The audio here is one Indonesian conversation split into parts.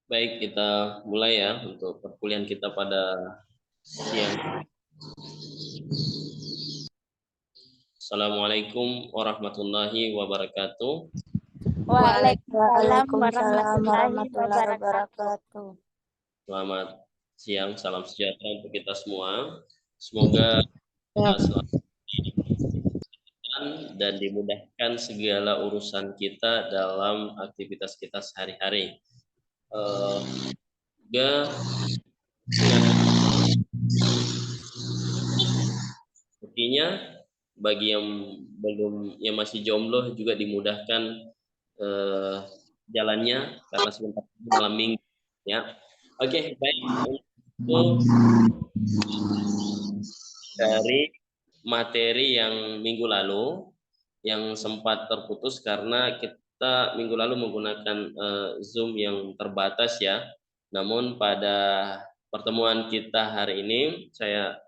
Baik, kita mulai ya untuk perkuliahan kita pada siang. Assalamualaikum warahmatullahi wabarakatuh. Waalaikumsalam Waalaikumsalam warahmatullahi warahmatullahi wabarakatuh. wabarakatuh. Selamat siang, salam sejahtera untuk kita semua. Semoga kita selalu diberikan dan dimudahkan segala urusan kita dalam aktivitas kita sehari-hari. Juga sepertinya bagi yang masih jomblo juga dimudahkan jalannya karena sebentar lagi malam minggu ya. Oke, baik, untuk dari materi yang minggu lalu yang sempat terputus karena kita minggu lalu menggunakan Zoom yang terbatas ya. Namun pada pertemuan kita hari ini saya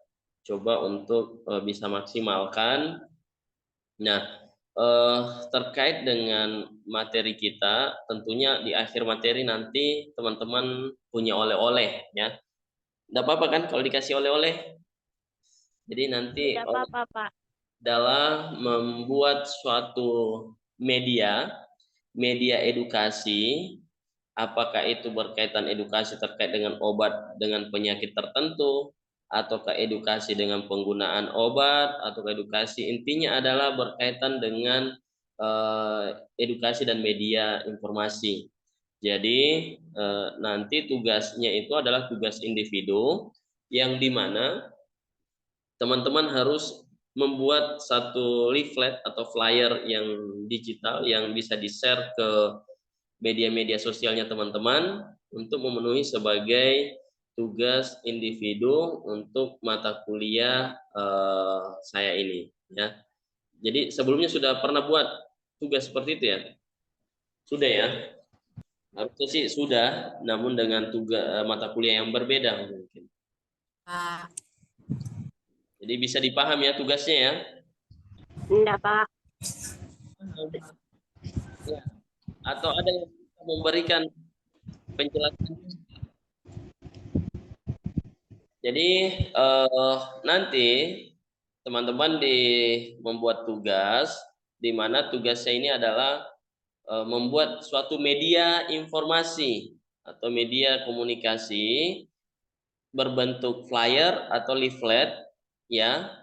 coba untuk bisa maksimalkan. Nah, terkait dengan materi kita, tentunya di akhir materi nanti teman-teman punya oleh-oleh ya. Nggak apa-apa kan kalau dikasih oleh-oleh? Jadi nanti Tidak apa-apa, Pak. dalam membuat suatu media edukasi, apakah itu berkaitan edukasi terkait dengan obat dengan penyakit tertentu, ataukah edukasi dengan penggunaan obat, atau edukasi intinya adalah berkaitan dengan edukasi dan media informasi. Jadi nanti tugasnya itu adalah tugas individu yang dimana teman-teman harus membuat satu leaflet atau flyer yang digital yang bisa di-share ke media-media sosialnya teman-teman untuk memenuhi sebagai tugas individu untuk mata kuliah saya ini ya. Jadi sebelumnya sudah pernah buat tugas seperti itu ya? Sudah ya? Harusnya sih sudah, namun dengan tugas mata kuliah yang berbeda mungkin. Jadi bisa dipaham ya tugasnya ya? Enggak, Pak. Ya. Atau ada yang memberikan penjelasan. Jadi nanti teman-teman membuat tugas di mana tugasnya ini adalah membuat suatu media informasi atau media komunikasi berbentuk flyer atau leaflet ya.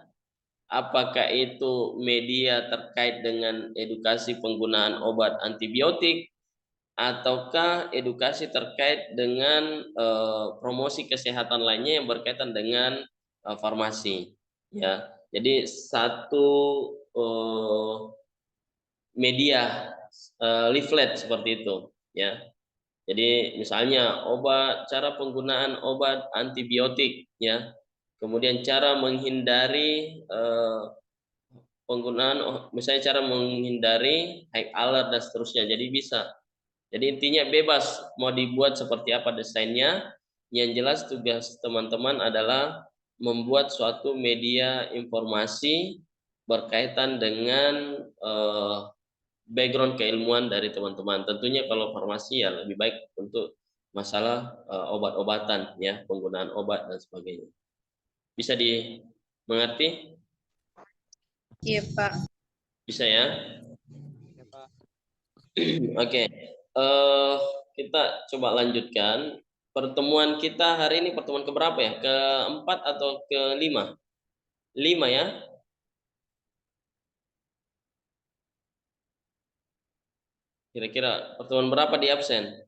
Apakah itu media terkait dengan edukasi penggunaan obat antibiotik ataukah edukasi terkait dengan promosi kesehatan lainnya yang berkaitan dengan farmasi ya. Jadi satu media leaflet seperti itu ya. Jadi misalnya cara penggunaan obat antibiotik ya. Kemudian cara menghindari misalnya cara menghindari high alert dan seterusnya. Jadi bisa. Jadi intinya bebas mau dibuat seperti apa desainnya. Yang jelas tugas teman-teman adalah membuat suatu media informasi berkaitan dengan background keilmuan dari teman-teman. Tentunya kalau farmasi ya lebih baik untuk masalah obat-obatan ya, penggunaan obat dan sebagainya. Bisa dimengerti? Iya, Pak. Bisa ya? Ya, Pak. Oke. Kita coba lanjutkan. Pertemuan kita hari ini pertemuan keberapa ya? Keempat atau kelima? 5 ya? Kira-kira pertemuan berapa di absen?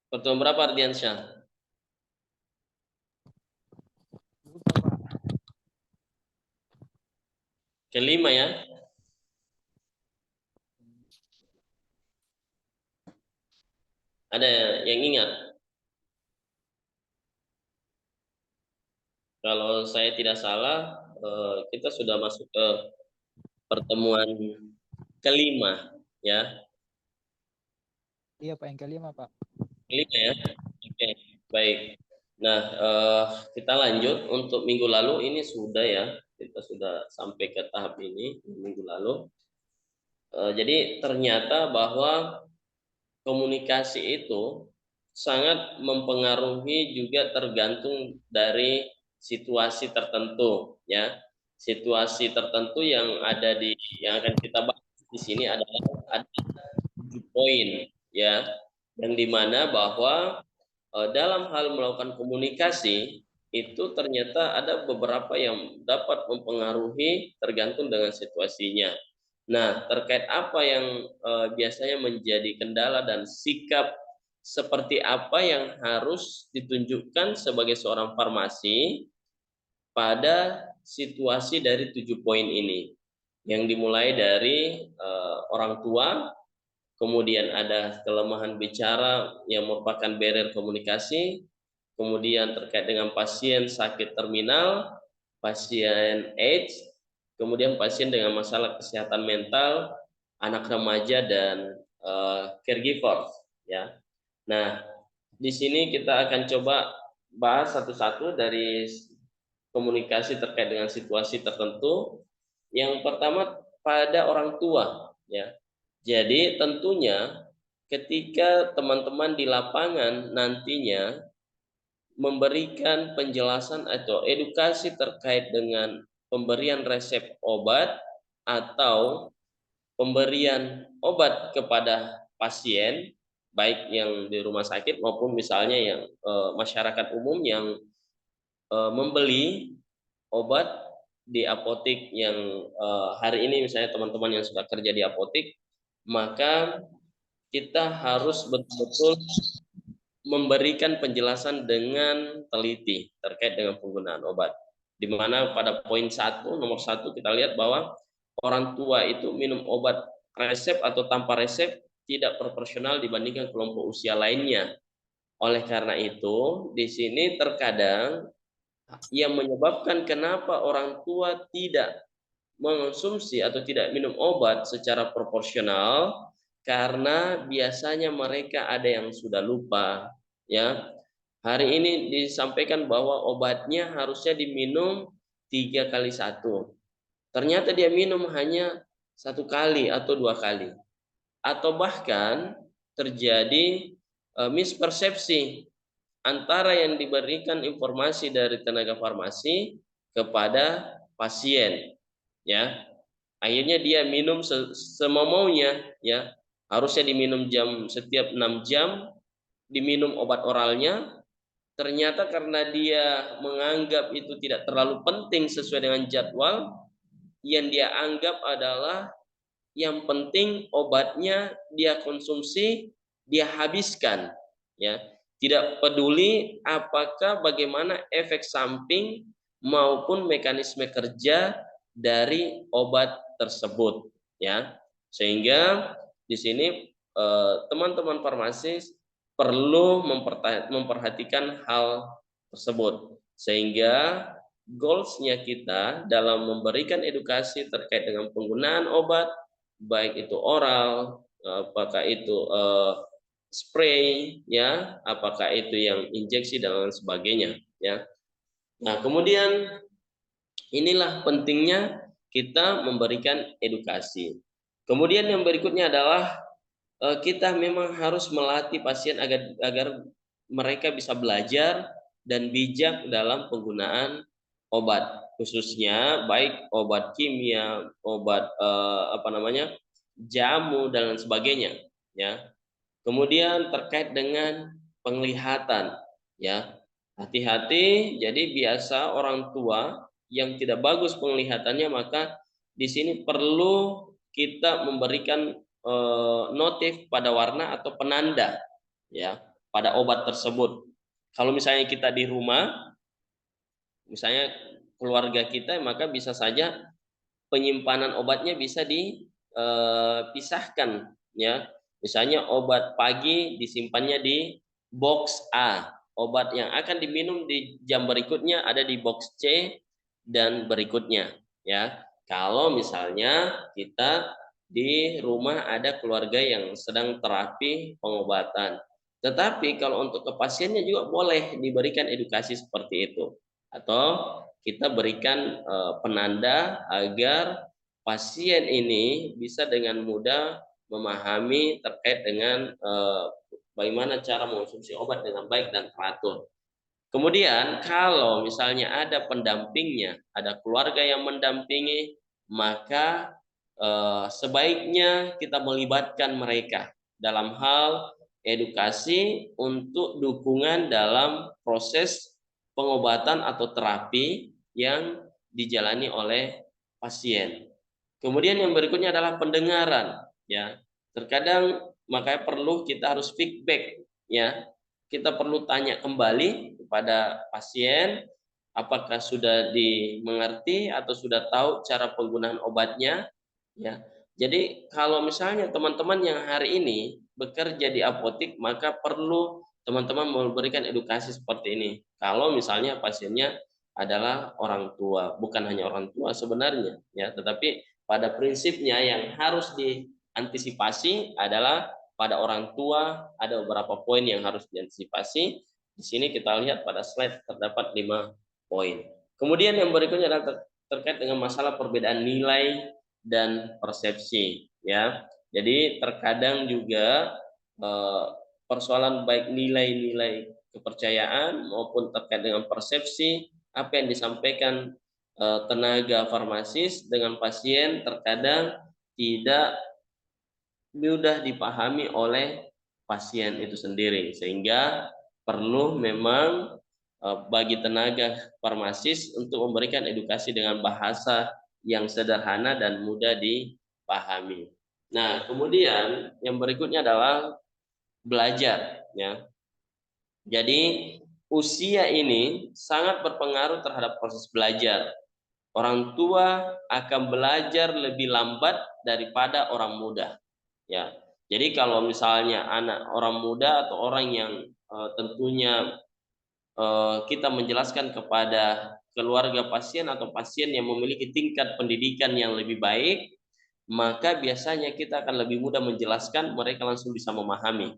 Pertemuan berapa Ardiansyah? Lupa, Pak. Kelima ya? Ada yang ingat? Kalau saya tidak salah, kita sudah masuk ke pertemuan kelima ya. Iya, Pak, yang kelima, Pak. Kelima ya. Oke, baik. Nah, kita lanjut untuk minggu lalu ini sudah ya. kita sudah sampai ke tahap ini minggu lalu. Jadi ternyata bahwa komunikasi itu sangat mempengaruhi juga tergantung dari situasi tertentu, ya. Situasi tertentu yang akan kita bahas di sini adalah ada 7 poin, ya, yang dimana bahwa dalam hal melakukan komunikasi itu ternyata ada beberapa yang dapat mempengaruhi tergantung dengan situasinya. Nah, terkait apa yang biasanya menjadi kendala dan sikap seperti apa yang harus ditunjukkan sebagai seorang farmasi pada situasi dari 7 poin ini, yang dimulai dari orang tua. Kemudian ada kelemahan bicara yang merupakan barrier komunikasi, kemudian terkait dengan pasien sakit terminal, pasien AIDS, kemudian pasien dengan masalah kesehatan mental, anak remaja dan caregivers, ya. Nah, di sini kita akan coba bahas satu-satu dari komunikasi terkait dengan situasi tertentu. Yang pertama pada orang tua, ya. Jadi tentunya ketika teman-teman di lapangan nantinya memberikan penjelasan atau edukasi terkait dengan pemberian resep obat atau pemberian obat kepada pasien, baik yang di rumah sakit maupun misalnya yang masyarakat umum yang membeli obat di apotik yang hari ini misalnya teman-teman yang sudah kerja di apotik, maka kita harus betul-betul memberikan penjelasan dengan teliti terkait dengan penggunaan obat. Di mana pada poin nomor 1 kita lihat bahwa orang tua itu minum obat resep atau tanpa resep tidak proporsional dibandingkan kelompok usia lainnya. Oleh karena itu, di sini terkadang yang menyebabkan kenapa orang tua tidak mengonsumsi atau tidak minum obat secara proporsional karena biasanya mereka ada yang sudah lupa, ya. Hari ini disampaikan bahwa obatnya harusnya diminum 3 kali 1. Ternyata dia minum hanya 1 kali atau 2 kali, atau bahkan terjadi mispersepsi antara yang diberikan informasi dari tenaga farmasi kepada pasien, ya. Akhirnya dia minum semaunya, ya. Harusnya diminum setiap 6 jam diminum obat oralnya. Ternyata karena dia menganggap itu tidak terlalu penting sesuai dengan jadwal, yang dia anggap adalah yang penting obatnya dia konsumsi, dia habiskan, ya. Tidak peduli apakah bagaimana efek samping maupun mekanisme kerja dari obat tersebut, ya. Sehingga di sini teman-teman farmasis perlu memperhatikan hal tersebut, sehingga goals-nya kita dalam memberikan edukasi terkait dengan penggunaan obat, baik itu oral, apakah itu spray, ya, apakah itu yang injeksi dan lain sebagainya, ya. Nah, kemudian inilah pentingnya kita memberikan edukasi. Kemudian yang berikutnya adalah kita memang harus melatih pasien agar mereka bisa belajar dan bijak dalam penggunaan obat, khususnya baik obat kimia, obat jamu dan lain sebagainya, ya. Kemudian terkait dengan penglihatan, ya. Hati-hati, jadi biasa orang tua yang tidak bagus penglihatannya, maka di sini perlu kita memberikan notif pada warna atau penanda, ya, pada obat tersebut. Kalau misalnya kita di rumah, misalnya keluarga kita, maka bisa saja penyimpanan obatnya bisa dipisahkan, ya. Misalnya obat pagi disimpannya di box A, obat yang akan diminum di jam berikutnya ada di box C dan berikutnya, ya. Kalau misalnya kita di rumah ada keluarga yang sedang terapi pengobatan. Tetapi kalau untuk ke pasiennya juga boleh diberikan edukasi seperti itu. Atau kita berikan penanda agar pasien ini bisa dengan mudah memahami terkait dengan bagaimana cara mengonsumsi obat dengan baik dan teratur. Kemudian kalau misalnya ada pendampingnya, ada keluarga yang mendampingi, maka sebaiknya kita melibatkan mereka dalam hal edukasi untuk dukungan dalam proses pengobatan atau terapi yang dijalani oleh pasien. Kemudian yang berikutnya adalah pendengaran, ya. Terkadang makanya perlu kita harus feedback, ya. Kita perlu tanya kembali kepada pasien apakah sudah dimengerti atau sudah tahu cara penggunaan obatnya, ya. Jadi kalau misalnya teman-teman yang hari ini bekerja di apotek, maka perlu teman-teman memberikan edukasi seperti ini. Kalau misalnya pasiennya adalah orang tua, bukan hanya orang tua sebenarnya, ya, tetapi pada prinsipnya yang harus diantisipasi adalah pada orang tua ada beberapa poin yang harus diantisipasi. Di sini kita lihat pada slide terdapat 5 poin. Kemudian yang berikutnya adalah terkait dengan masalah perbedaan nilai dan persepsi, ya. Jadi terkadang juga persoalan baik nilai-nilai kepercayaan maupun terkait dengan persepsi apa yang disampaikan tenaga farmasis dengan pasien terkadang tidak mudah dipahami oleh pasien itu sendiri, sehingga perlu memang bagi tenaga farmasis untuk memberikan edukasi dengan bahasa yang sederhana dan mudah dipahami. Nah, kemudian yang berikutnya adalah belajar, ya. Jadi usia ini sangat berpengaruh terhadap proses belajar. Orang tua akan belajar lebih lambat daripada orang muda, ya. Jadi kalau misalnya anak orang muda atau orang yang tentunya kita menjelaskan kepada keluarga pasien atau pasien yang memiliki tingkat pendidikan yang lebih baik, maka biasanya kita akan lebih mudah menjelaskan, mereka langsung bisa memahami.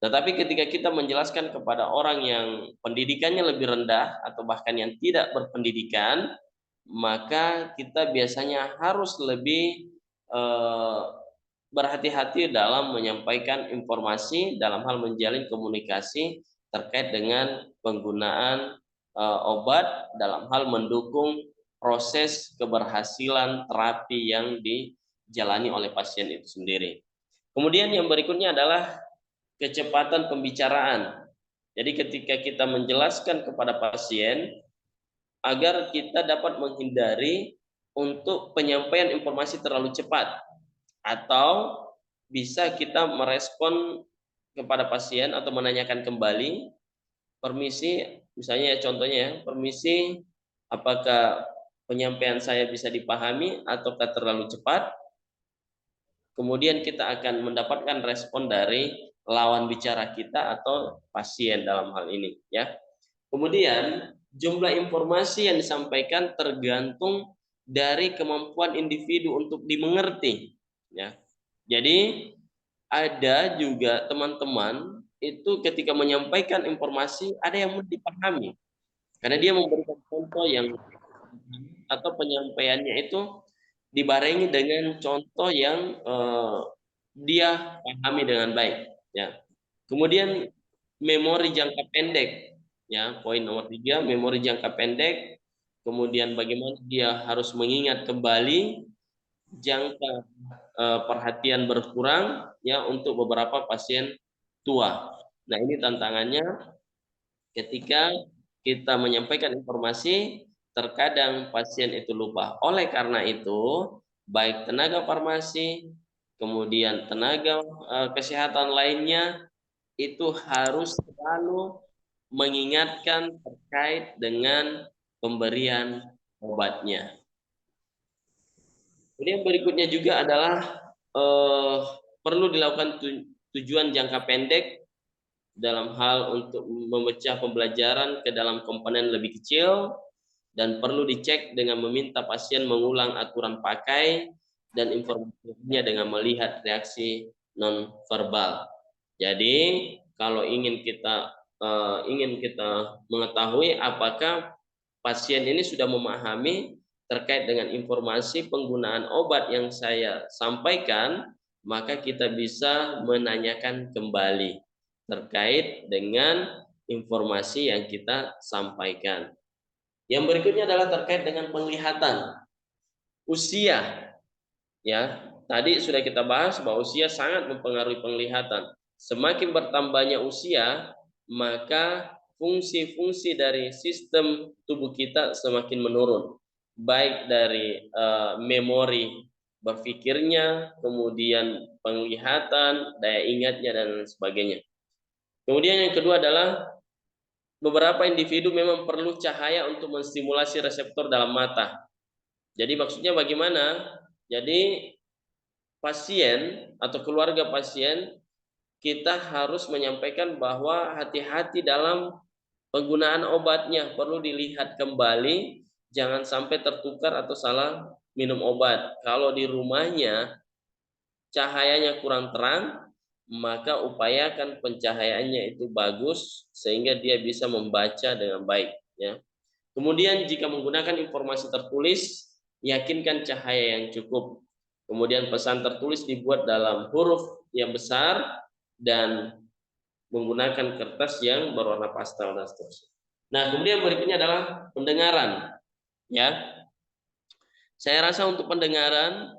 Tetapi ketika kita menjelaskan kepada orang yang pendidikannya lebih rendah atau bahkan yang tidak berpendidikan, maka kita biasanya harus lebih berhati-hati dalam menyampaikan informasi dalam hal menjalin komunikasi terkait dengan penggunaan obat dalam hal mendukung proses keberhasilan terapi yang dijalani oleh pasien itu sendiri. Kemudian yang berikutnya adalah kecepatan pembicaraan. Jadi ketika kita menjelaskan kepada pasien agar kita dapat menghindari untuk penyampaian informasi terlalu cepat, atau bisa kita merespon kepada pasien atau menanyakan kembali, permisi, misalnya contohnya ya, permisi, apakah penyampaian saya bisa dipahami ataukah terlalu cepat? Kemudian kita akan mendapatkan respon dari lawan bicara kita atau pasien dalam hal ini, ya. Kemudian jumlah informasi yang disampaikan tergantung dari kemampuan individu untuk dimengerti, ya. Jadi ada juga teman-teman itu ketika menyampaikan informasi ada yang mudah dipahami karena dia memberikan contoh yang atau penyampaiannya itu dibarengi dengan contoh yang dia pahami dengan baik, ya. Kemudian memori jangka pendek, ya, poin nomor 3, memori jangka pendek. Kemudian bagaimana dia harus mengingat kembali, jangka perhatian berkurang, ya, untuk beberapa pasien tua. Nah, ini tantangannya ketika kita menyampaikan informasi, terkadang pasien itu lupa. Oleh karena itu, baik tenaga farmasi, kemudian tenaga kesehatan lainnya itu harus selalu mengingatkan terkait dengan pemberian obatnya. Kemudian berikutnya juga adalah perlu dilakukan tujuan jangka pendek dalam hal untuk memecah pembelajaran ke dalam komponen lebih kecil, dan perlu dicek dengan meminta pasien mengulang aturan pakai dan informasinya dengan melihat reaksi non verbal. Jadi kalau ingin kita mengetahui apakah pasien ini sudah memahami terkait dengan informasi penggunaan obat yang saya sampaikan, maka kita bisa menanyakan kembali terkait dengan informasi yang kita sampaikan. Yang berikutnya adalah terkait dengan penglihatan. Usia, ya. Tadi sudah kita bahas bahwa usia sangat mempengaruhi penglihatan. Semakin bertambahnya usia, maka fungsi-fungsi dari sistem tubuh kita semakin menurun. Baik dari memori berpikirnya, kemudian penglihatan, daya ingatnya, dan sebagainya. Kemudian yang kedua adalah beberapa individu memang perlu cahaya untuk menstimulasi reseptor dalam mata. Jadi maksudnya bagaimana? Jadi pasien atau keluarga pasien, kita harus menyampaikan bahwa hati-hati dalam penggunaan obatnya, perlu dilihat kembali, jangan sampai tertukar atau salah minum obat. Kalau di rumahnya cahayanya kurang terang, maka upayakan pencahayaannya itu bagus sehingga dia bisa membaca dengan baik, ya. Kemudian jika menggunakan informasi tertulis, yakinkan cahaya yang cukup. Kemudian pesan tertulis dibuat dalam huruf yang besar dan menggunakan kertas yang berwarna pastel dan seterusnya. Nah, kemudian berikutnya adalah pendengaran, ya. Saya rasa untuk pendengaran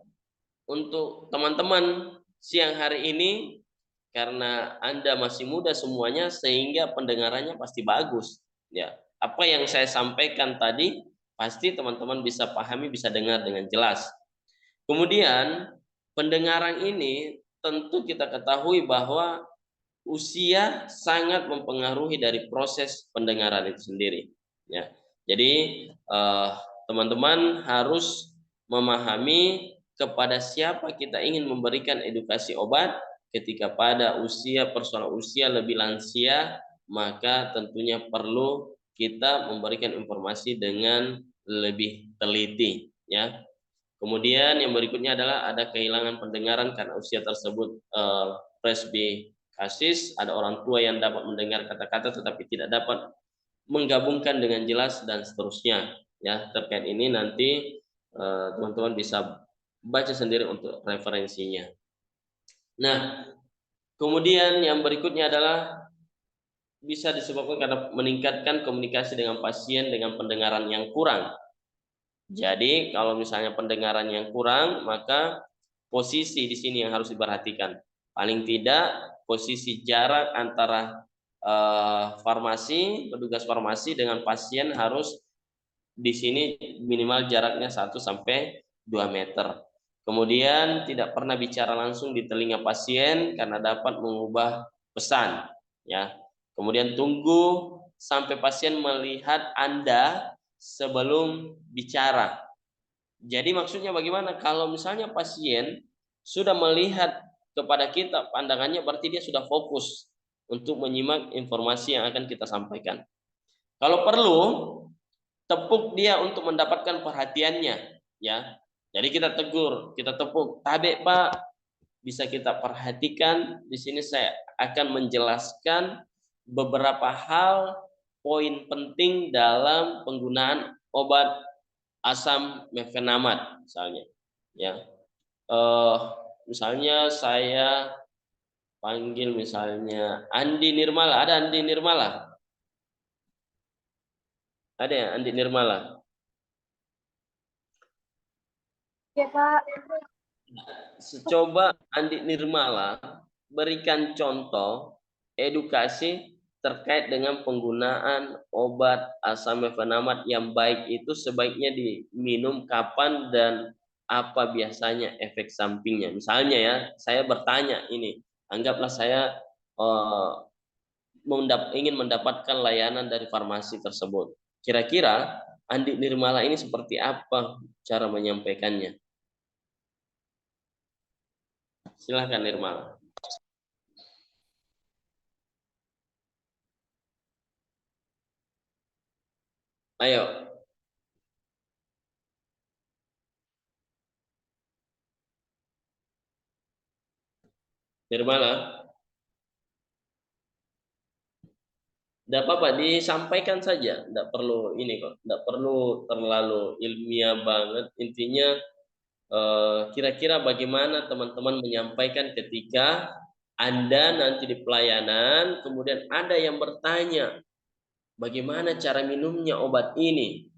untuk teman-teman siang hari ini, karena Anda masih muda semuanya sehingga pendengarannya pasti bagus, ya. Apa yang saya sampaikan tadi pasti teman-teman bisa pahami, bisa dengar dengan jelas. Kemudian pendengaran ini tentu kita ketahui bahwa usia sangat mempengaruhi dari proses pendengaran itu sendiri, ya. Jadi teman-teman harus memahami kepada siapa kita ingin memberikan edukasi obat. Ketika pada persoalan usia lebih lansia, maka tentunya perlu kita memberikan informasi dengan lebih teliti, ya. Kemudian yang berikutnya adalah ada kehilangan pendengaran karena usia tersebut presbikasis, ada orang tua yang dapat mendengar kata-kata tetapi tidak dapat menggabungkan dengan jelas dan seterusnya, ya. Terkait ini nanti teman-teman bisa baca sendiri untuk referensinya. Nah, kemudian yang berikutnya adalah bisa disebabkan karena meningkatkan komunikasi dengan pasien dengan pendengaran yang kurang. Jadi kalau misalnya pendengaran yang kurang, maka posisi di sini yang harus diperhatikan. Paling tidak posisi jarak antara petugas farmasi dengan pasien harus di sini minimal jaraknya 1 sampai 2 meter. Kemudian tidak pernah bicara langsung di telinga pasien karena dapat mengubah pesan, ya. Kemudian tunggu sampai pasien melihat Anda sebelum bicara. Jadi maksudnya bagaimana? Kalau misalnya pasien sudah melihat kepada kita pandangannya, berarti dia sudah fokus untuk menyimak informasi yang akan kita sampaikan. Kalau perlu, tepuk dia untuk mendapatkan perhatiannya, ya. Jadi kita tegur, kita tepuk, "Tabe, Pak, bisa kita perhatikan di sini saya akan menjelaskan beberapa hal poin penting dalam penggunaan obat asam mefenamat," misalnya, ya. Misalnya saya panggil misalnya Andi Nirmala, ada Andi Nirmala? Ada ya Andi Nirmala? Ya, Pak. Coba Andi Nirmala berikan contoh edukasi terkait dengan penggunaan obat asam mefenamat yang baik itu sebaiknya diminum kapan dan apa biasanya efek sampingnya. Misalnya ya, saya bertanya ini, anggaplah saya eh, ingin mendapatkan layanan dari farmasi tersebut. Kira-kira Andi Nirmala ini seperti apa cara menyampaikannya? Silahkan Nirmala. Ayo, Nirmala. Tidak apa-apa, disampaikan saja. Tidak perlu ini kok, tidak perlu terlalu ilmiah banget. Intinya kira-kira bagaimana teman-teman menyampaikan ketika Anda nanti di pelayanan, kemudian ada yang bertanya, bagaimana cara minumnya obat ini?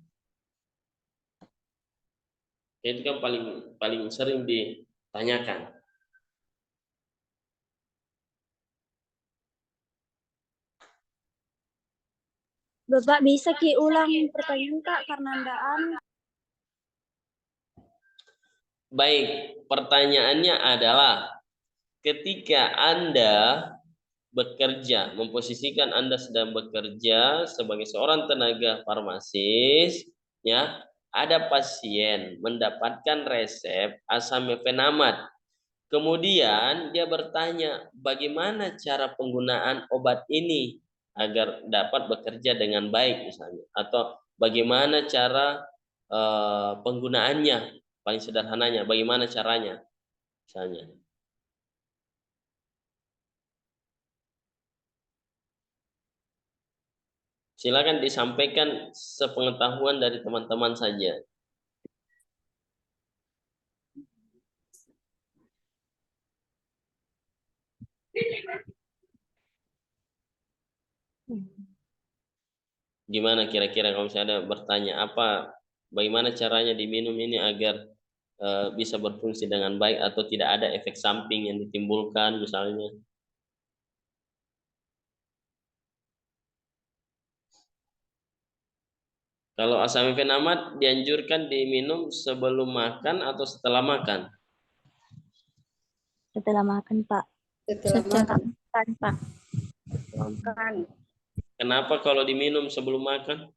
Itu kan paling paling sering ditanyakan. Bapak bisa ulang pertanyaan Kak karena andaan. Baik, pertanyaannya adalah ketika Anda bekerja, memposisikan Anda sedang bekerja sebagai seorang tenaga farmasis, ya, ada pasien mendapatkan resep asam mefenamat. Kemudian dia bertanya, bagaimana cara penggunaan obat ini agar dapat bekerja dengan baik misalnya, atau bagaimana cara penggunaannya, paling sederhananya, bagaimana caranya misalnya. Silakan disampaikan sepengetahuan dari teman-teman saja. Gimana kira-kira kalau misalnya ada bertanya apa, bagaimana caranya diminum ini agar bisa berfungsi dengan baik atau tidak ada efek samping yang ditimbulkan misalnya. Kalau asam mefenamat dianjurkan diminum sebelum makan atau setelah makan? Setelah makan Pak. Setelah makan Pak. Kan. Kenapa kalau diminum sebelum makan?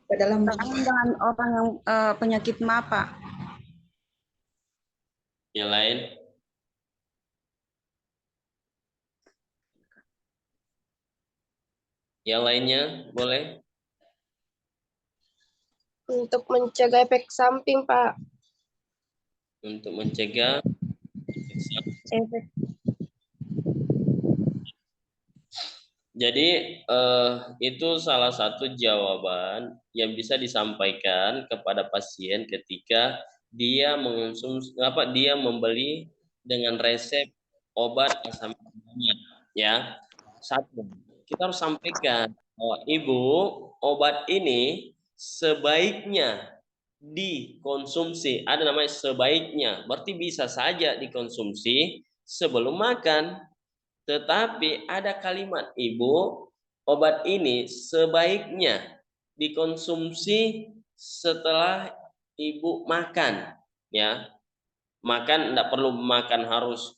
Dalam dengan orang yang penyakit MAPA. Yang lain? Yang lainnya boleh? Untuk mencegah efek samping, Pak. Untuk mencegah efek samping. Efek. Jadi itu salah satu jawaban yang bisa disampaikan kepada pasien ketika dia mengonsumsi dia membeli dengan resep obat asam mefenamat, ya. Satu, kita harus sampaikan bahwa Ibu, obat ini sebaiknya dikonsumsi. Ada namanya sebaiknya, berarti bisa saja dikonsumsi sebelum makan. Tetapi ada kalimat Ibu, obat ini sebaiknya dikonsumsi setelah Ibu makan, ya. Makan tidak perlu makan harus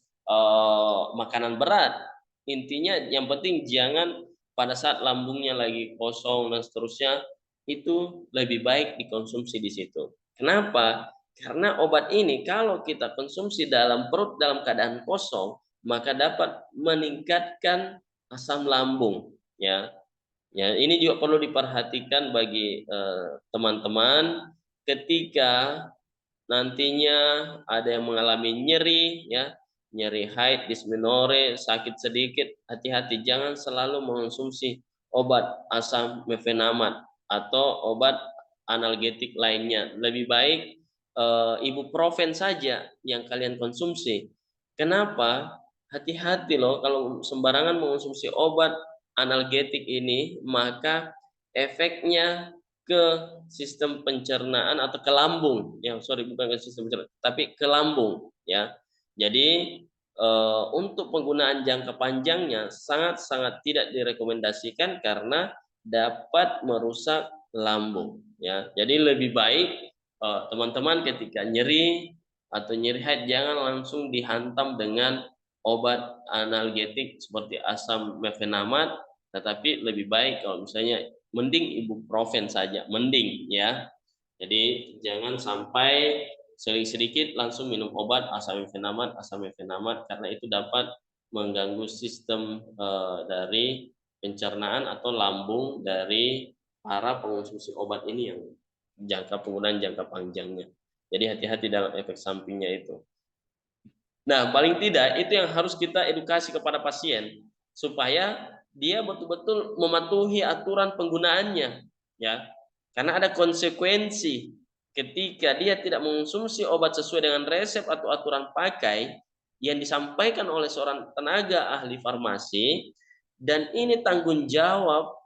makanan berat. Intinya yang penting jangan pada saat lambungnya lagi kosong dan seterusnya, itu lebih baik dikonsumsi di situ. Kenapa? Karena obat ini kalau kita konsumsi dalam perut dalam keadaan kosong, maka dapat meningkatkan asam lambung, ya. Ya, ini juga perlu diperhatikan bagi teman-teman ketika nantinya ada yang mengalami nyeri, ya, nyeri haid, dismenore, sakit sedikit, hati-hati jangan selalu mengonsumsi obat asam mefenamat atau obat analgetik lainnya. Lebih baik ibuprofen saja yang kalian konsumsi. Kenapa? Hati-hati loh kalau sembarangan mengonsumsi obat analgetik ini, maka efeknya ke sistem pencernaan atau ke lambung, yang sorry bukan ke sistem pencernaan tapi ke lambung, ya. Jadi untuk penggunaan jangka panjangnya sangat-sangat tidak direkomendasikan karena dapat merusak lambung, ya. Jadi lebih baik teman-teman ketika nyeri atau nyeri haid jangan langsung dihantam dengan obat analgetik seperti asam mefenamat, tetapi lebih baik kalau misalnya mending ibuprofen saja, mending, ya. Jadi jangan sampai sedikit langsung minum obat asam mefenamat karena itu dapat mengganggu sistem dari pencernaan atau lambung dari para pengonsumsi obat ini yang penggunaan jangka panjangnya. Jadi hati-hati dalam efek sampingnya itu. Nah, paling tidak itu yang harus kita edukasi kepada pasien supaya dia betul-betul mematuhi aturan penggunaannya, ya. Karena ada konsekuensi ketika dia tidak mengonsumsi obat sesuai dengan resep atau aturan pakai yang disampaikan oleh seorang tenaga ahli farmasi, dan ini tanggung jawab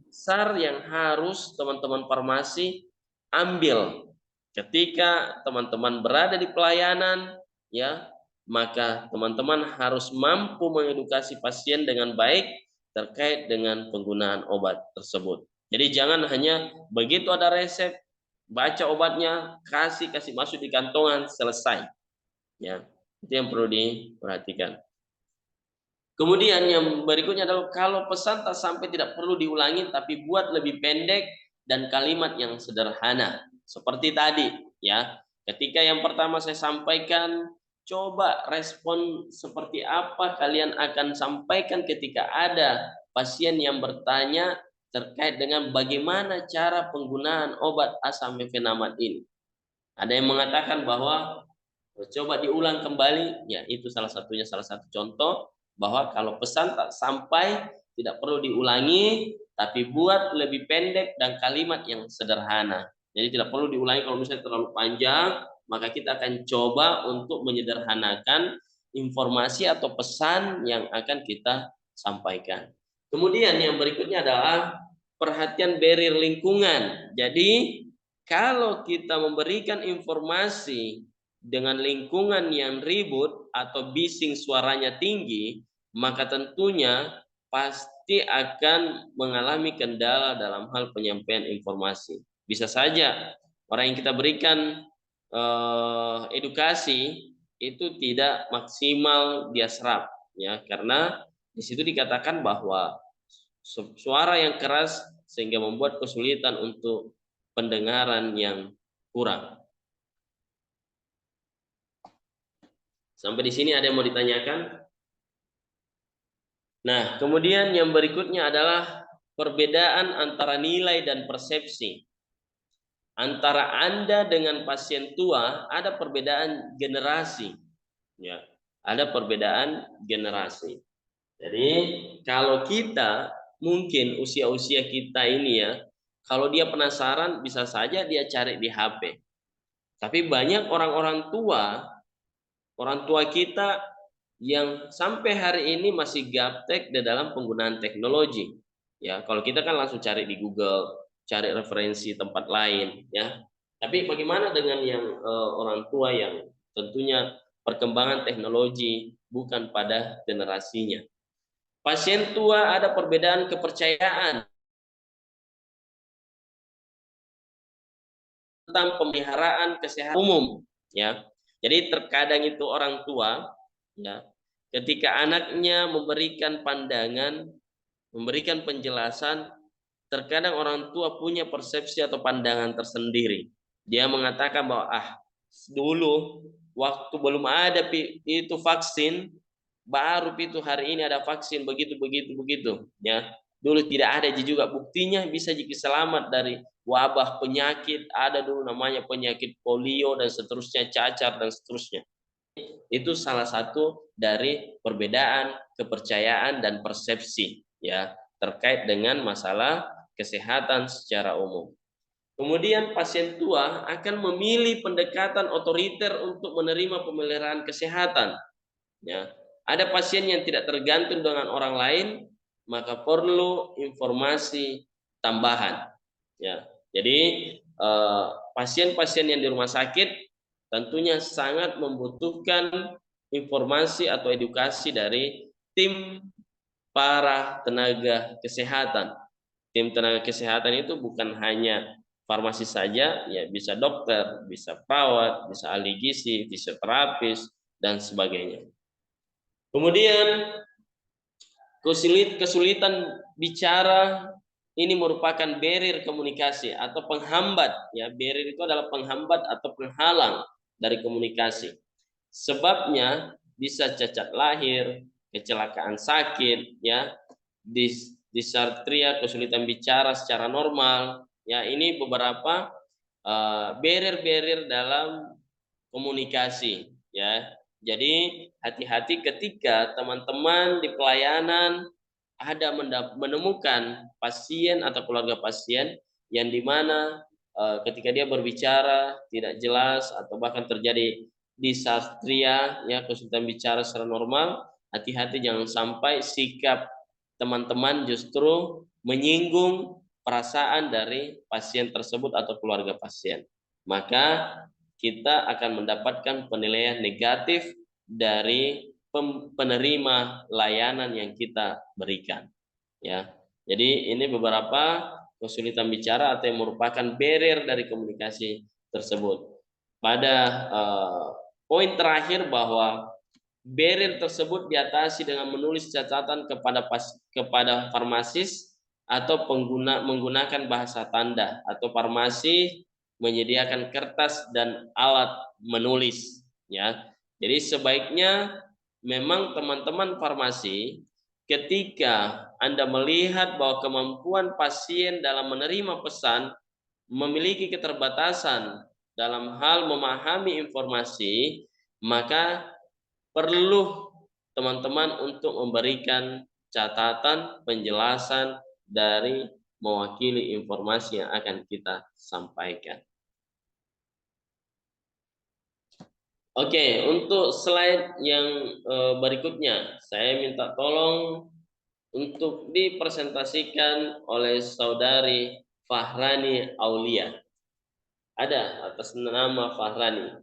besar yang harus teman-teman farmasi ambil ketika teman-teman berada di pelayanan, ya, maka teman-teman harus mampu mengedukasi pasien dengan baik terkait dengan penggunaan obat tersebut. Jadi jangan hanya begitu ada resep, baca obatnya, kasih masuk di kantongan, selesai. Ya, itu yang perlu diperhatikan. Kemudian yang berikutnya adalah kalau pesan tak sampai tidak perlu diulangi, tapi buat lebih pendek dan kalimat yang sederhana. Seperti tadi, ya. Ketika yang pertama saya sampaikan, coba respon seperti apa kalian akan sampaikan ketika ada pasien yang bertanya terkait dengan bagaimana cara penggunaan obat asam mefenamat ini. Ada yang mengatakan bahwa coba diulang kembali, ya itu salah satu contoh bahwa kalau pesan tak sampai tidak perlu diulangi, tapi buat lebih pendek dan kalimat yang sederhana. Jadi tidak perlu diulangi kalau misalnya terlalu panjang, maka kita akan coba untuk menyederhanakan informasi atau pesan yang akan kita sampaikan. Kemudian yang berikutnya adalah perhatian barrier lingkungan. Jadi kalau kita memberikan informasi dengan lingkungan yang ribut atau bising suaranya tinggi, maka tentunya pasti akan mengalami kendala dalam hal penyampaian informasi. Bisa saja orang yang kita berikan edukasi itu tidak maksimal dia serap, ya, karena di situ dikatakan bahwa suara yang keras sehingga membuat kesulitan untuk pendengaran yang kurang. Sampai di sini ada yang mau ditanyakan? Nah, kemudian yang berikutnya adalah perbedaan antara nilai dan persepsi. Antara Anda dengan pasien tua ada perbedaan generasi. Ya, ada perbedaan generasi. Jadi, kalau kita mungkin usia-usia kita ini ya, kalau dia penasaran bisa saja dia cari di HP. Tapi banyak orang tua kita yang sampai hari ini masih gaptek di dalam penggunaan teknologi. Ya, kalau kita kan langsung cari di Google, cari referensi tempat lain, ya. Tapi bagaimana dengan yang orang tua yang tentunya perkembangan teknologi bukan pada generasinya. Pasien tua ada perbedaan kepercayaan tentang pemeliharaan kesehatan umum, ya. Jadi terkadang itu orang tua, ya, ketika anaknya memberikan pandangan, memberikan penjelasan, terkadang orang tua punya persepsi atau pandangan tersendiri. Dia mengatakan bahwa dulu waktu belum ada itu vaksin, baru itu hari ini ada vaksin begitu, ya. Dulu tidak ada juga buktinya bisa jadi selamat dari wabah penyakit, ada dulu namanya penyakit polio dan seterusnya, cacar dan seterusnya. Itu salah satu dari perbedaan kepercayaan dan persepsi, ya, terkait dengan masalah kesehatan secara umum. Kemudian pasien tua akan memilih pendekatan otoriter untuk menerima pemeliharaan kesehatan, ya. Ada pasien yang tidak tergantung dengan orang lain, maka perlu informasi tambahan, ya. Jadi pasien-pasien yang di rumah sakit tentunya sangat membutuhkan informasi atau edukasi dari tim para tenaga kesehatan. Tim tenaga kesehatan itu bukan hanya farmasi saja, ya, bisa dokter, bisa perawat, bisa ahli gizi, fisioterapis dan sebagainya. Kemudian kesulitan bicara ini merupakan barrier komunikasi atau penghambat, ya. Barrier itu adalah penghambat atau penghalang dari komunikasi. Sebabnya bisa cacat lahir, kecelakaan sakit, ya, disartria, kesulitan bicara secara normal, ya. Ini beberapa barrier dalam komunikasi, ya. Jadi hati-hati ketika teman-teman di pelayanan ada menemukan pasien atau keluarga pasien yang dimana ketika dia berbicara tidak jelas atau bahkan terjadi disartria, ya, kesulitan bicara secara normal, hati-hati jangan sampai sikap teman-teman justru menyinggung perasaan dari pasien tersebut atau keluarga pasien. Maka kita akan mendapatkan penilaian negatif dari penerima layanan yang kita berikan, ya. Jadi ini beberapa kesulitan bicara atau yang merupakan barrier dari komunikasi tersebut. Pada poin terakhir bahwa barrier tersebut diatasi dengan menulis catatan kepada farmasis atau menggunakan bahasa tanda, atau farmasi menyediakan kertas dan alat menulis, ya. Jadi sebaiknya memang teman-teman farmasi ketika Anda melihat bahwa kemampuan pasien dalam menerima pesan memiliki keterbatasan dalam hal memahami informasi, maka perlu teman-teman untuk memberikan catatan penjelasan dari mewakili informasi yang akan kita sampaikan. Oke, untuk slide yang berikutnya, saya minta tolong untuk dipresentasikan oleh saudari Fahrani Aulia. Ada atas nama Fahrani.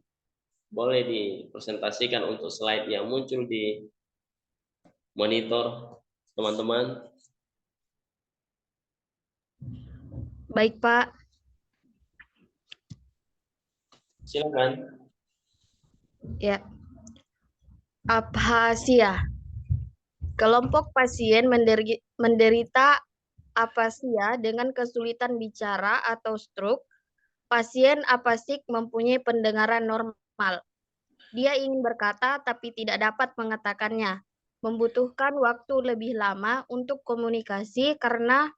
Boleh dipresentasikan untuk slide yang muncul di monitor, teman-teman. Baik, Pak. Silakan. Ya. Aphasia. Kelompok pasien menderita apasia dengan kesulitan bicara atau stroke. Pasien apasik mempunyai pendengaran normal. Dia ingin berkata tapi tidak dapat mengatakannya. Membutuhkan waktu lebih lama untuk komunikasi karena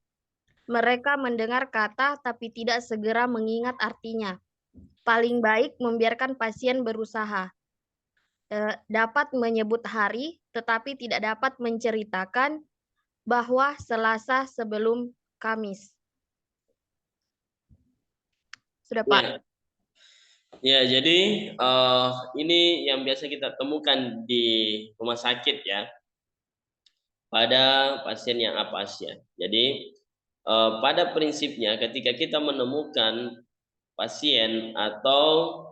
mereka mendengar kata tapi tidak segera mengingat artinya. Paling baik membiarkan pasien berusaha. Dapat menyebut hari, tetapi tidak dapat menceritakan bahwa Selasa sebelum Kamis. Sudah, Pak? Ya, jadi ini yang biasa kita temukan di rumah sakit, ya, pada pasien yang apasia. Jadi pada prinsipnya ketika kita menemukan pasien atau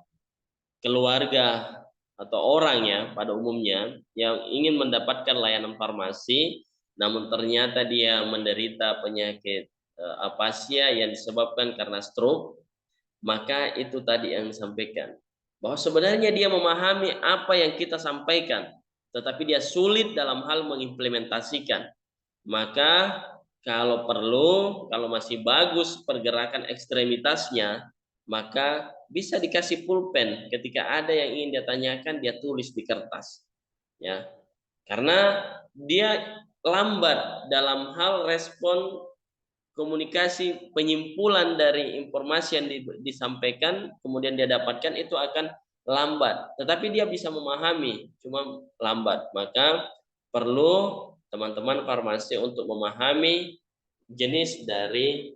keluarga atau orang, ya, pada umumnya yang ingin mendapatkan layanan farmasi, namun ternyata dia menderita penyakit apasia yang disebabkan karena stroke, maka itu tadi yang disampaikan, bahwa sebenarnya dia memahami apa yang kita sampaikan, tetapi dia sulit dalam hal mengimplementasikan. Maka kalau perlu, kalau masih bagus pergerakan ekstremitasnya, maka bisa dikasih pulpen. Ketika ada yang ingin dia tanyakan, dia tulis di kertas, ya. Karena dia lambat dalam hal respon komunikasi, penyimpulan dari informasi yang disampaikan kemudian dia dapatkan itu akan lambat, tetapi dia bisa memahami, cuma lambat. Maka perlu teman-teman farmasi untuk memahami jenis dari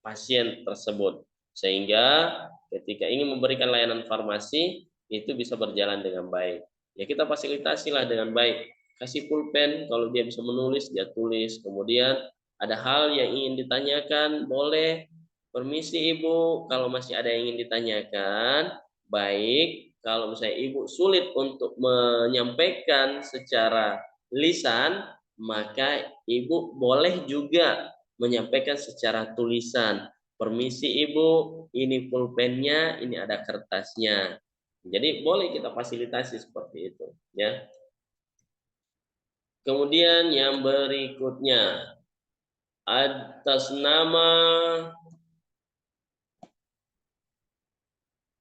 pasien tersebut, sehingga ketika ingin memberikan layanan farmasi itu bisa berjalan dengan baik. Ya, kita fasilitasilah dengan baik, kasih pulpen, kalau dia bisa menulis dia tulis, kemudian ada hal yang ingin ditanyakan, boleh, permisi Ibu, kalau masih ada yang ingin ditanyakan, baik. Kalau misalnya Ibu sulit untuk menyampaikan secara lisan, maka Ibu boleh juga menyampaikan secara tulisan. Permisi Ibu, ini pulpennya, ini ada kertasnya. Jadi boleh kita fasilitasi seperti itu, ya. Kemudian yang berikutnya, atas nama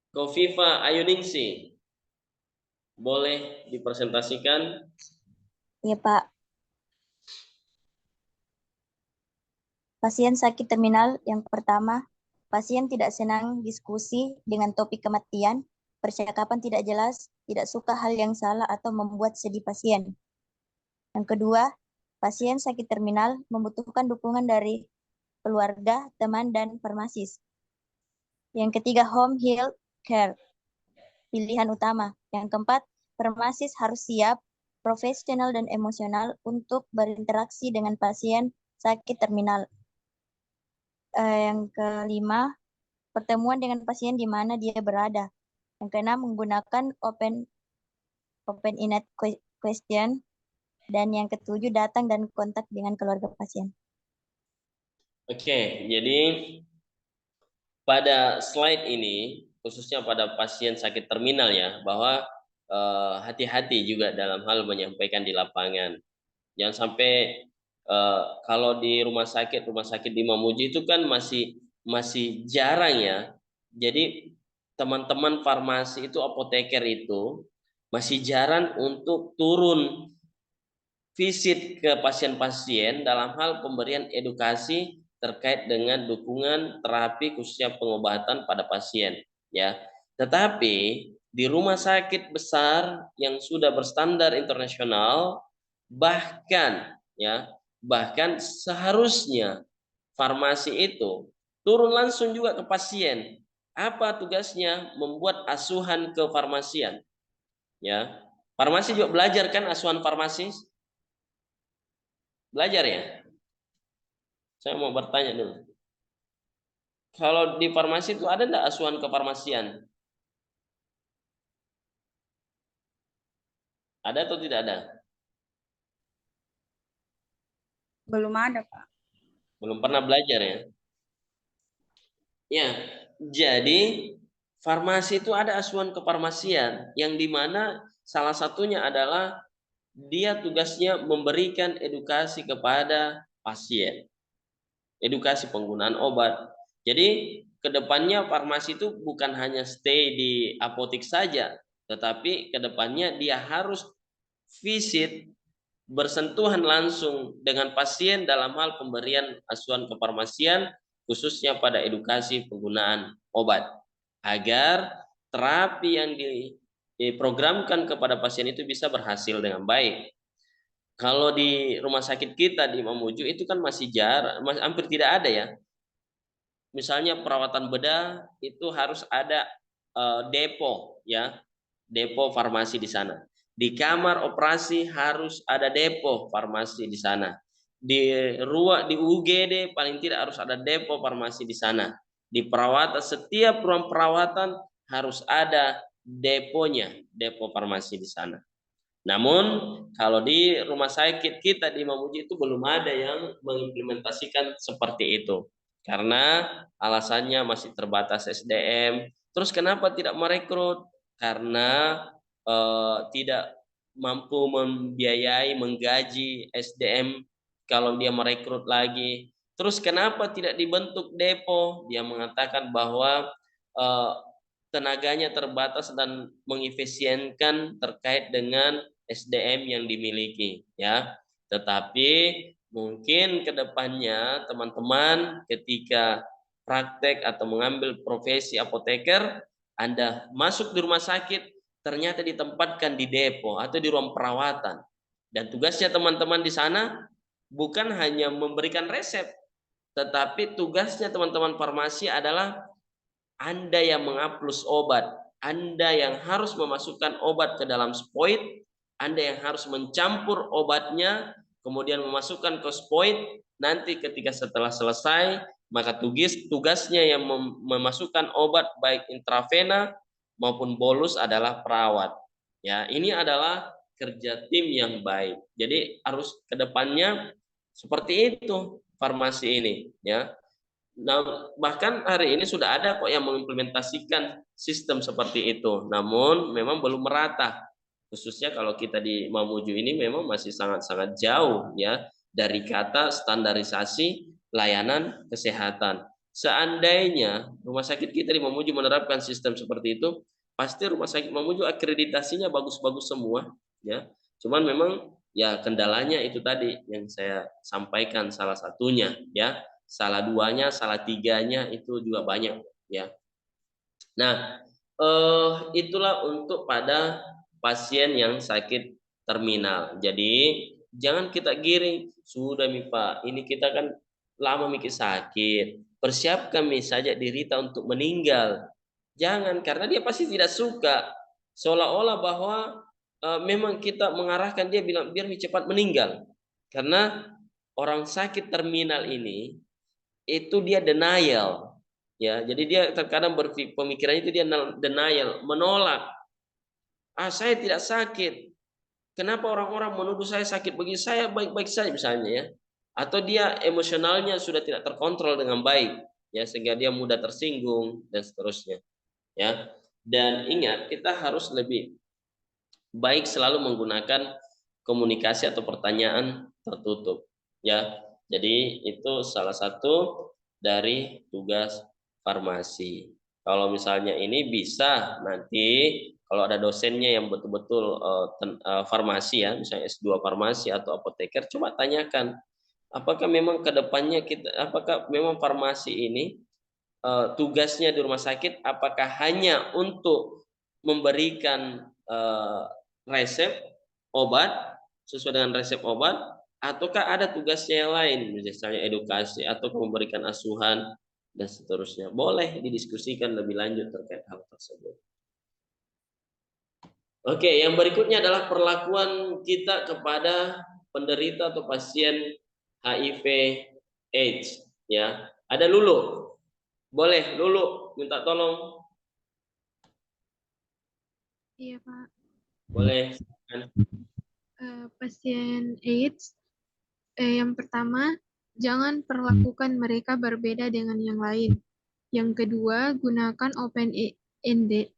Kofifa Ayuningsi, boleh dipresentasikan? Ya, Pak. Pasien sakit terminal yang pertama, pasien tidak senang diskusi dengan topik kematian percakapan tidak jelas, tidak suka hal yang salah atau membuat sedih pasien. Yang kedua, pasien sakit terminal membutuhkan dukungan dari keluarga, teman, dan farmasis. Yang ketiga, home health care, pilihan utama. Yang keempat, farmasis harus siap, profesional, dan emosional untuk berinteraksi dengan pasien sakit terminal. Yang kelima, pertemuan dengan pasien di mana dia berada. Yang keenam, menggunakan open-ended question. Dan yang ketujuh, datang dan kontak dengan keluarga pasien. Oke, jadi pada slide ini, khususnya pada pasien sakit terminal ya, bahwa hati-hati juga dalam hal menyampaikan di lapangan. Jangan sampai kalau di rumah sakit di Mamuju itu kan masih jarang ya. Jadi teman-teman farmasi itu, apoteker itu masih jarang untuk turun visit ke pasien-pasien dalam hal pemberian edukasi terkait dengan dukungan terapi khususnya pengobatan pada pasien ya. Tetapi di rumah sakit besar yang sudah berstandar internasional bahkan seharusnya farmasi itu turun langsung juga ke pasien. Apa tugasnya? Membuat asuhan kefarmasian ya. Farmasi juga belajar kan asuhan farmasi? Belajar ya? Saya mau bertanya dulu. Kalau di farmasi itu ada enggak asuhan kefarmasian? Ada atau tidak ada? Belum ada, Pak. Belum pernah belajar ya? Ya, jadi farmasi itu ada asuhan kefarmasian yang dimana salah satunya adalah dia tugasnya memberikan edukasi kepada pasien. Edukasi penggunaan obat. Jadi kedepannya farmasi itu bukan hanya stay di apotek saja, tetapi kedepannya dia harus visit, bersentuhan langsung dengan pasien dalam hal pemberian asuhan kefarmasian, khususnya pada edukasi penggunaan obat, agar terapi yang diprogramkan kepada pasien itu bisa berhasil dengan baik. Kalau di rumah sakit kita di Mamuju itu kan masih jarang, hampir tidak ada ya. Misalnya perawatan bedah itu harus ada depo ya, depo farmasi di sana. Di kamar operasi harus ada depo farmasi di sana. Di UGD paling tidak harus ada depo farmasi di sana. Di perawatan, setiap ruang perawatan harus ada deponya, depo farmasi di sana. Namun kalau di rumah sakit kita di Mamuju itu belum ada yang mengimplementasikan seperti itu. Karena alasannya masih terbatas SDM. Terus kenapa tidak merekrut? Karena tidak mampu membiayai, menggaji SDM kalau dia merekrut lagi. Terus kenapa tidak dibentuk depo? Dia mengatakan bahwa tenaganya terbatas dan mengefisienkan terkait dengan SDM yang dimiliki ya. Tetapi mungkin kedepannya teman-teman ketika praktek atau mengambil profesi apoteker, Anda masuk di rumah sakit ternyata ditempatkan di depo atau di ruang perawatan, dan tugasnya teman-teman di sana bukan hanya memberikan resep, tetapi tugasnya teman-teman farmasi adalah Anda yang mengaplus obat, Anda yang harus memasukkan obat ke dalam spoit, Anda yang harus mencampur obatnya, kemudian memasukkan ke spoit. Nanti ketika setelah selesai, maka tugasnya yang memasukkan obat baik intravena maupun bolus adalah perawat. Ya, ini adalah kerja tim yang baik. Jadi harus kedepannya seperti itu farmasi ini, ya. Nah, bahkan hari ini sudah ada kok yang mengimplementasikan sistem seperti itu. Namun memang belum merata. Khususnya kalau kita di Mamuju ini memang masih sangat-sangat jauh ya dari kata standarisasi layanan kesehatan. Seandainya rumah sakit kita di Mamuju menerapkan sistem seperti itu, pasti rumah sakit Mamuju akreditasinya bagus-bagus semua ya. Cuman memang ya kendalanya itu tadi yang saya sampaikan salah satunya ya. Salah duanya, salah tiganya itu juga banyak ya. Nah, itulah untuk pada pasien yang sakit terminal. Jadi jangan kita giring, sudah mi Pak, ini kita kan lama mikir sakit, persiapkan mi saja diri kita untuk meninggal. Jangan, karena dia pasti tidak suka, seolah-olah bahwa memang kita mengarahkan dia bilang biar mi cepat meninggal. Karena orang sakit terminal ini itu dia denial. Ya, jadi dia terkadang pemikirannya itu dia denial, menolak. Saya tidak sakit. Kenapa orang-orang menuduh saya sakit? Bagi saya baik-baik saja misalnya ya. Atau dia emosionalnya sudah tidak terkontrol dengan baik, ya, sehingga dia mudah tersinggung dan seterusnya. Ya. Dan ingat, kita harus lebih baik selalu menggunakan komunikasi atau pertanyaan tertutup. Ya. Jadi itu salah satu dari tugas farmasi. Kalau misalnya ini bisa nanti kalau ada dosennya yang betul-betul farmasi ya, misalnya S2 farmasi atau apoteker, coba tanyakan apakah memang ke depannya apakah memang farmasi ini tugasnya di rumah sakit apakah hanya untuk memberikan resep obat sesuai dengan resep obat, ataukah ada tugasnya yang lain, misalnya edukasi atau memberikan asuhan dan seterusnya. Boleh didiskusikan lebih lanjut terkait hal tersebut. Oke, yang berikutnya adalah perlakuan kita kepada penderita atau pasien HIV AIDS. Ya, ada Lulu. Boleh, Lulu, minta tolong. Iya, Pak. Boleh. Pasien AIDS, yang pertama, jangan perlakukan mereka berbeda dengan yang lain. Yang kedua, gunakan open-ended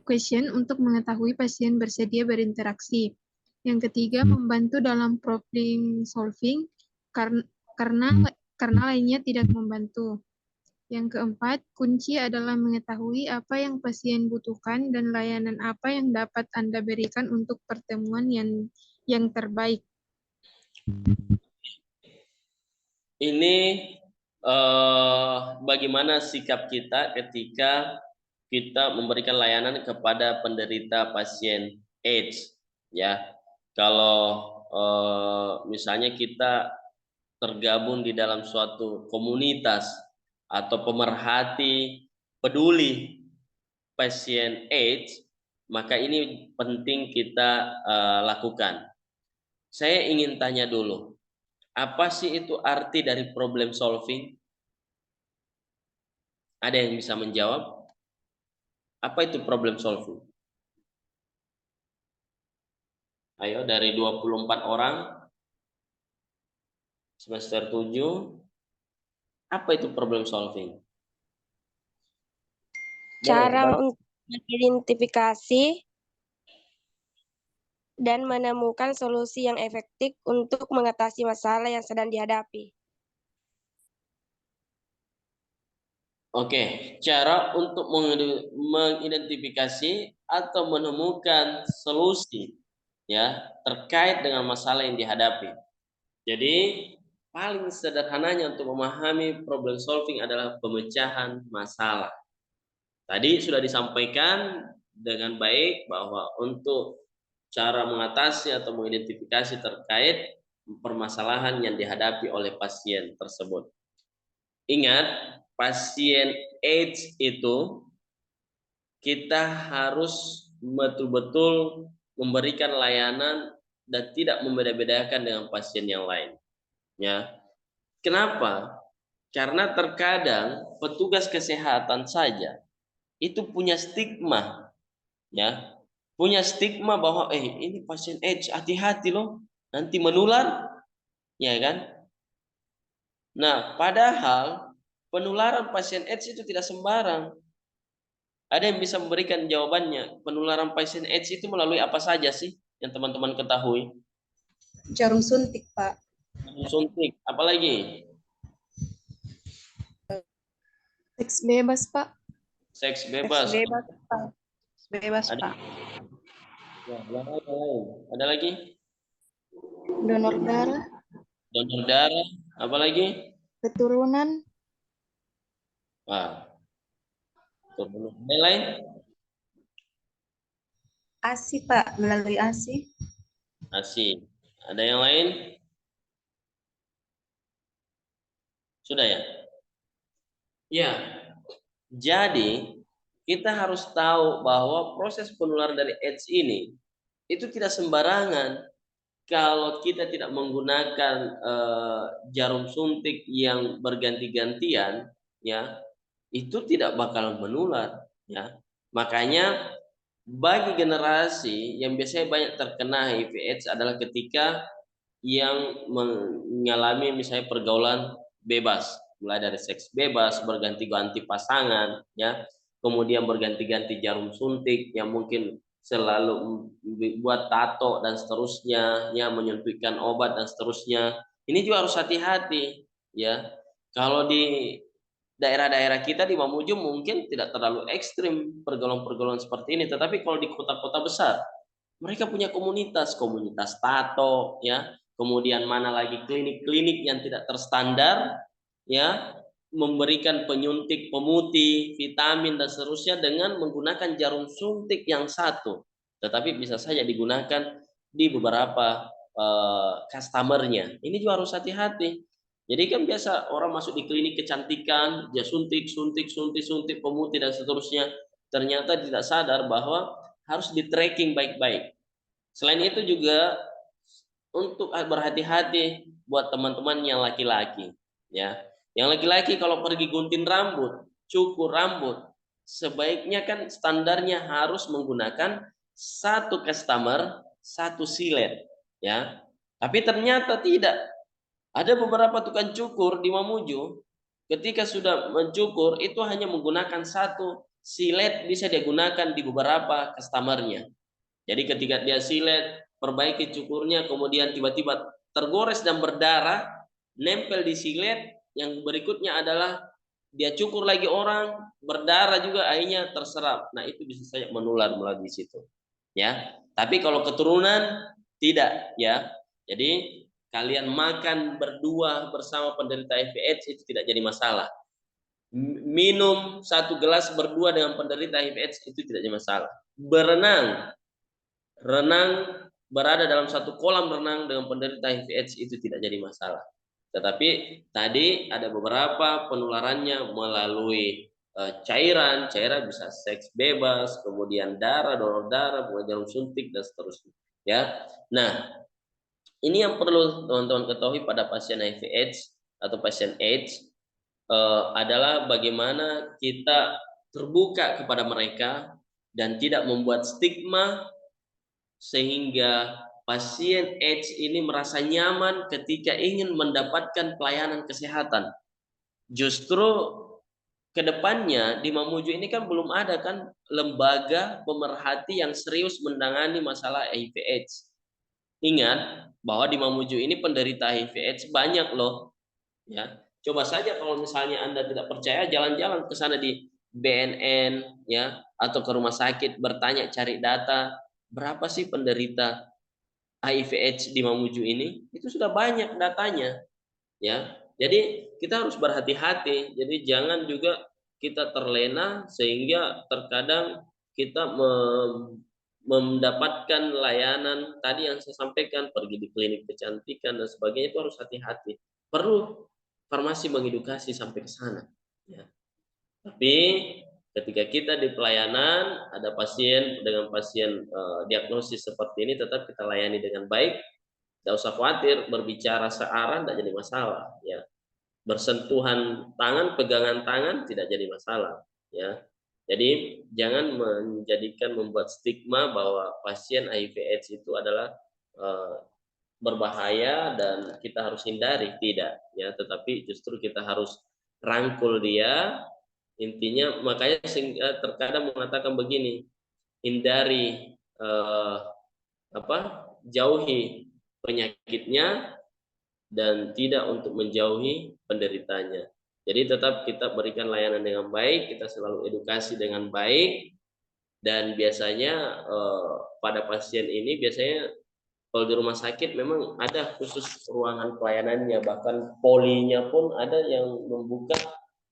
question untuk mengetahui pasien bersedia berinteraksi. Yang ketiga, membantu dalam problem solving karena lainnya tidak membantu. Yang keempat, kunci adalah mengetahui apa yang pasien butuhkan dan layanan apa yang dapat Anda berikan untuk pertemuan yang terbaik. Ini bagaimana sikap kita ketika kita memberikan layanan kepada penderita pasien AIDS, ya. Kalau misalnya kita tergabung di dalam suatu komunitas atau pemerhati peduli pasien AIDS, maka ini penting kita lakukan. Saya ingin tanya dulu, apa sih itu arti dari problem solving? Ada yang bisa menjawab? Apa itu problem solving? Ayo, dari 24 orang semester 7, apa itu problem solving? Cara untuk mengidentifikasi dan menemukan solusi yang efektif untuk mengatasi masalah yang sedang dihadapi. Oke, cara untuk mengidentifikasi atau menemukan solusi ya terkait dengan masalah yang dihadapi. Jadi paling sederhananya untuk memahami problem solving adalah pemecahan masalah. Tadi sudah disampaikan dengan baik bahwa untuk cara mengatasi atau mengidentifikasi terkait permasalahan yang dihadapi oleh pasien tersebut. Ingat, pasien AIDS itu kita harus betul-betul memberikan layanan dan tidak membeda-bedakan dengan pasien yang lain. Ya. Kenapa? Karena terkadang petugas kesehatan saja itu punya stigma, ya, punya stigma bahwa ini pasien AIDS, hati-hati loh, nanti menular, ya kan? Nah, padahal penularan pasien AIDS itu tidak sembarang. Ada yang bisa memberikan jawabannya? Penularan pasien AIDS itu melalui apa saja sih yang teman-teman ketahui? Jarum suntik, Pak. Jarum suntik, apalagi? Seks bebas, Pak. Seks bebas. Bebas, Pak. Bebas, Ada, Pak. ya, ada lagi? Donor darah. Donor darah, apalagi? Keturunan. Wah. Ada yang lain? ASI, Pak, melalui ASI. Asik. Ada yang lain? Sudah ya? Ya. Jadi kita harus tahu bahwa proses penularan dari AIDS ini itu tidak sembarangan. Kalau kita tidak menggunakan jarum suntik yang berganti-gantian, ya, itu tidak bakal menular, ya. Makanya bagi generasi yang biasanya banyak terkena HIV/AIDS adalah ketika yang mengalami misalnya pergaulan bebas, mulai dari seks bebas, berganti-ganti pasangan, ya, kemudian berganti-ganti jarum suntik yang mungkin selalu buat tato dan seterusnya, ya, menyuntikkan obat dan seterusnya. Ini juga harus hati-hati, ya. Kalau di daerah-daerah kita di Mamuju mungkin tidak terlalu ekstrim pergaulan-pergaulan seperti ini, tetapi kalau di kota-kota besar mereka punya komunitas tato, ya, kemudian mana lagi klinik-klinik yang tidak terstandar, ya, memberikan penyuntik pemutih, vitamin dan seterusnya dengan menggunakan jarum suntik yang satu, tetapi bisa saja digunakan di beberapa customernya. Ini juga harus hati-hati. Jadi kan biasa orang masuk di klinik kecantikan, dia suntik, pemutih dan seterusnya. Ternyata tidak sadar bahwa harus di tracking baik-baik. Selain itu juga untuk berhati-hati buat teman-teman yang laki-laki, ya. Yang laki-laki kalau pergi gunting rambut, cukur rambut, sebaiknya kan standarnya harus menggunakan satu customer, satu silet, ya. Tapi ternyata tidak. Ada beberapa tukang cukur di Mamuju, ketika sudah mencukur itu hanya menggunakan satu silet bisa digunakan di beberapa customernya. Jadi ketika dia silet, perbaiki cukurnya, kemudian tiba-tiba tergores dan berdarah, nempel di silet, yang berikutnya adalah dia cukur lagi orang, berdarah juga, akhirnya terserap. Nah, itu bisa saja menular melalui situ. Ya. Tapi kalau keturunan tidak, ya. Jadi kalian makan berdua bersama penderita HIV/AIDS itu tidak jadi masalah. Minum satu gelas berdua dengan penderita HIV/AIDS itu tidak jadi masalah. Renang berada dalam satu kolam renang dengan penderita HIV/AIDS itu tidak jadi masalah. Tetapi tadi ada beberapa penularannya melalui cairan bisa seks bebas, kemudian donor darah, jarum suntik dan seterusnya. Ya, nah ini yang perlu teman-teman ketahui pada pasien HIV/AIDS atau pasien AIDS adalah bagaimana kita terbuka kepada mereka dan tidak membuat stigma sehingga pasien AIDS ini merasa nyaman ketika ingin mendapatkan pelayanan kesehatan. Justru kedepannya di Mamuju ini kan belum ada kan lembaga pemerhati yang serius menangani masalah HIV/AIDS. Ingat bahwa di Mamuju ini penderita HIV/AIDS banyak loh, ya. Coba saja kalau misalnya Anda tidak percaya, jalan-jalan ke sana di BNN, ya, atau ke rumah sakit bertanya, cari data berapa sih penderita HIV/AIDS di Mamuju ini, itu sudah banyak datanya, ya. Jadi kita harus berhati-hati. Jadi jangan juga kita terlena sehingga terkadang kita mendapatkan layanan tadi yang saya sampaikan, pergi di klinik kecantikan dan sebagainya, itu harus hati-hati. Perlu farmasi mengedukasi sampai ke sana, ya. Tapi ketika kita di pelayanan ada pasien dengan diagnosis seperti ini, tetap kita layani dengan baik. Tidak usah khawatir, berbicara searah tidak jadi masalah, ya. Bersentuhan tangan, pegangan tangan tidak jadi masalah, ya. Jadi jangan membuat stigma bahwa pasien HIV/AIDS itu adalah berbahaya dan kita harus hindari, tidak, ya. Tetapi justru kita harus rangkul dia. Intinya makanya terkadang mengatakan begini, hindari jauhi penyakitnya dan tidak untuk menjauhi penderitanya. Jadi tetap kita berikan layanan dengan baik, kita selalu edukasi dengan baik, dan biasanya pada pasien ini biasanya kalau di rumah sakit memang ada khusus ruangan pelayanannya, bahkan polinya pun ada yang membuka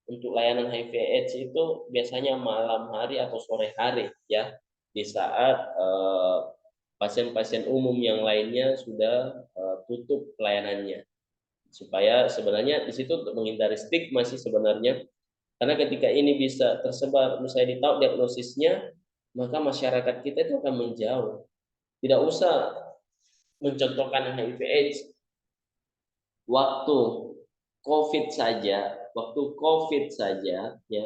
untuk layanan HIV/AIDS itu biasanya malam hari atau sore hari ya, di saat pasien-pasien umum yang lainnya sudah tutup pelayanannya, supaya sebenarnya di situ untuk menghindari stigma sih sebenarnya, karena ketika ini bisa tersebar, misalnya ditahu diagnosisnya, maka masyarakat kita itu akan menjauh. Tidak usah mencontohkan HIV/AIDS, waktu COVID saja, ya,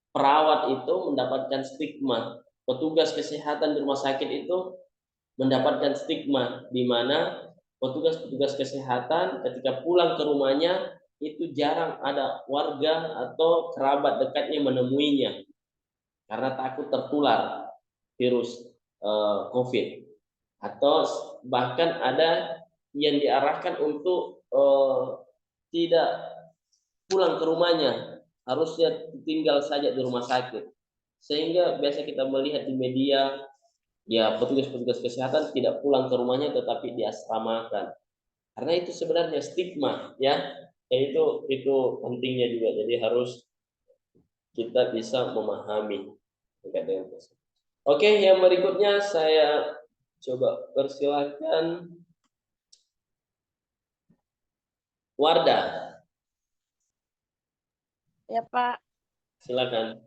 perawat itu mendapatkan stigma, petugas kesehatan di rumah sakit itu mendapatkan stigma, di mana petugas-petugas kesehatan ketika pulang ke rumahnya itu jarang ada warga atau kerabat dekatnya menemuinya karena takut tertular virus COVID, atau bahkan ada yang diarahkan untuk tidak pulang ke rumahnya, harusnya tinggal saja di rumah sakit. Sehingga biasa kita melihat di media, ya petugas-petugas kesehatan tidak pulang ke rumahnya tetapi diasramakan. Karena itu sebenarnya stigma, ya. Itu pentingnya juga. Jadi harus kita bisa memahami terkait dengan tersebut. Oke, yang berikutnya saya coba persilakan Wardah. Ya, Pak. Silakan.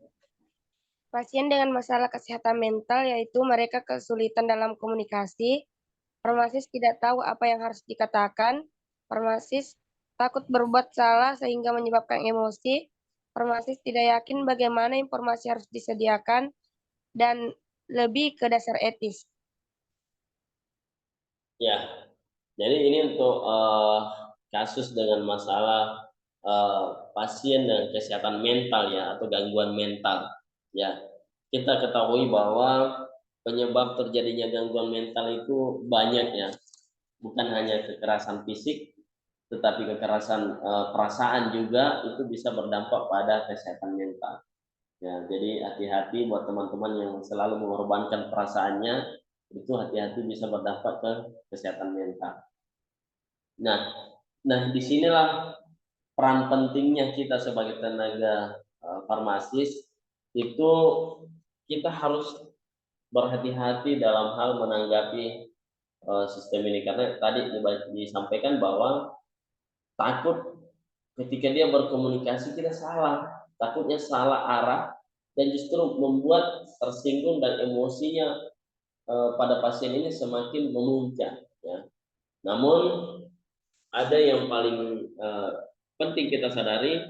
Pasien dengan masalah kesehatan mental yaitu mereka kesulitan dalam komunikasi, farmasis tidak tahu apa yang harus dikatakan, farmasis takut berbuat salah sehingga menyebabkan emosi, farmasis tidak yakin bagaimana informasi harus disediakan, dan lebih ke dasar etis. Ya, jadi ini untuk kasus dengan masalah pasien dengan kesehatan mental ya, atau gangguan mental ya. Kita ketahui bahwa penyebab terjadinya gangguan mental itu banyak ya, bukan hanya kekerasan fisik tetapi kekerasan perasaan juga itu bisa berdampak pada kesehatan mental ya. Jadi hati-hati buat teman-teman yang selalu mengorbankan perasaannya, itu hati-hati bisa berdampak ke kesehatan mental. Nah disinilah peran pentingnya kita sebagai tenaga farmasis, itu kita harus berhati-hati dalam hal menanggapi sistem ini, karena tadi disampaikan bahwa takut ketika dia berkomunikasi kita salah, takutnya salah arah dan justru membuat tersinggung dan emosinya pada pasien ini semakin memuncak ya. Namun ada yang paling penting kita sadari,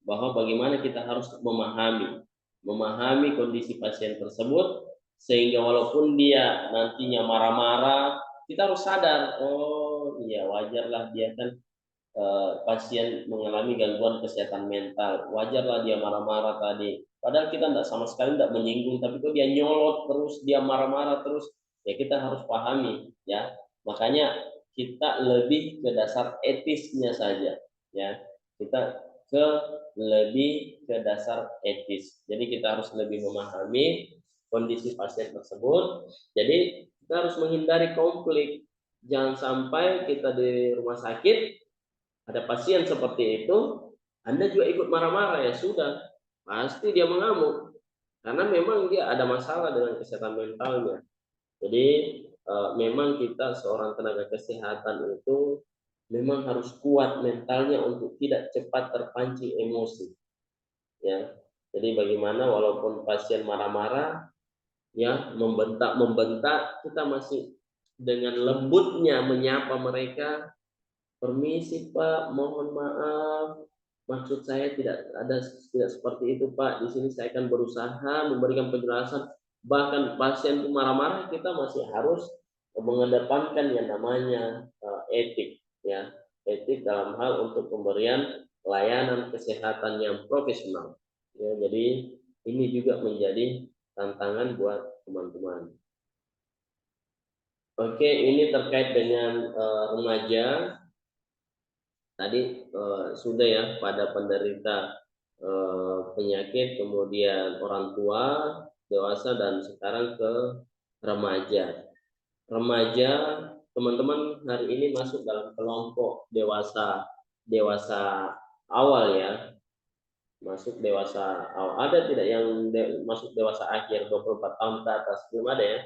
bahwa bagaimana kita harus memahami kondisi pasien tersebut, sehingga walaupun dia nantinya marah-marah, kita harus sadar, oh iya wajarlah dia kan pasien mengalami gangguan kesehatan mental, wajarlah dia marah-marah tadi. Padahal kita sama sekali tidak menyinggung, tapi kok dia nyolot terus, dia marah-marah terus, ya kita harus pahami ya. Makanya kita lebih ke dasar etisnya saja ya, kita lebih ke dasar etis. Jadi kita harus lebih memahami kondisi pasien tersebut. Jadi kita harus menghindari konflik. Jangan sampai kita di rumah sakit ada pasien seperti itu, Anda juga ikut marah-marah, ya sudah, pasti dia mengamuk. Karena memang dia ada masalah dengan kesehatan mentalnya. Jadi memang kita seorang tenaga kesehatan itu memang harus kuat mentalnya untuk tidak cepat terpancing emosi. Ya, jadi bagaimana walaupun pasien marah-marah, ya membentak, kita masih dengan lembutnya menyapa mereka. Permisi Pak, mohon maaf, maksud saya tidak seperti itu Pak. Di sini saya akan berusaha memberikan penjelasan. Bahkan pasien itu marah-marah, kita masih harus mengedepankan yang namanya etik, ya, etik dalam hal untuk pemberian layanan kesehatan yang profesional. Ya, jadi ini juga menjadi tantangan buat teman-teman. Oke, ini terkait dengan remaja. Tadi sudah ya, pada penderita penyakit, kemudian orang tua, dewasa, dan sekarang ke remaja. Remaja, teman-teman hari ini masuk dalam kelompok dewasa awal ya. masuk dewasa awal. Ada tidak yang masuk dewasa akhir 24 tahun ke atas? Belum ada ya.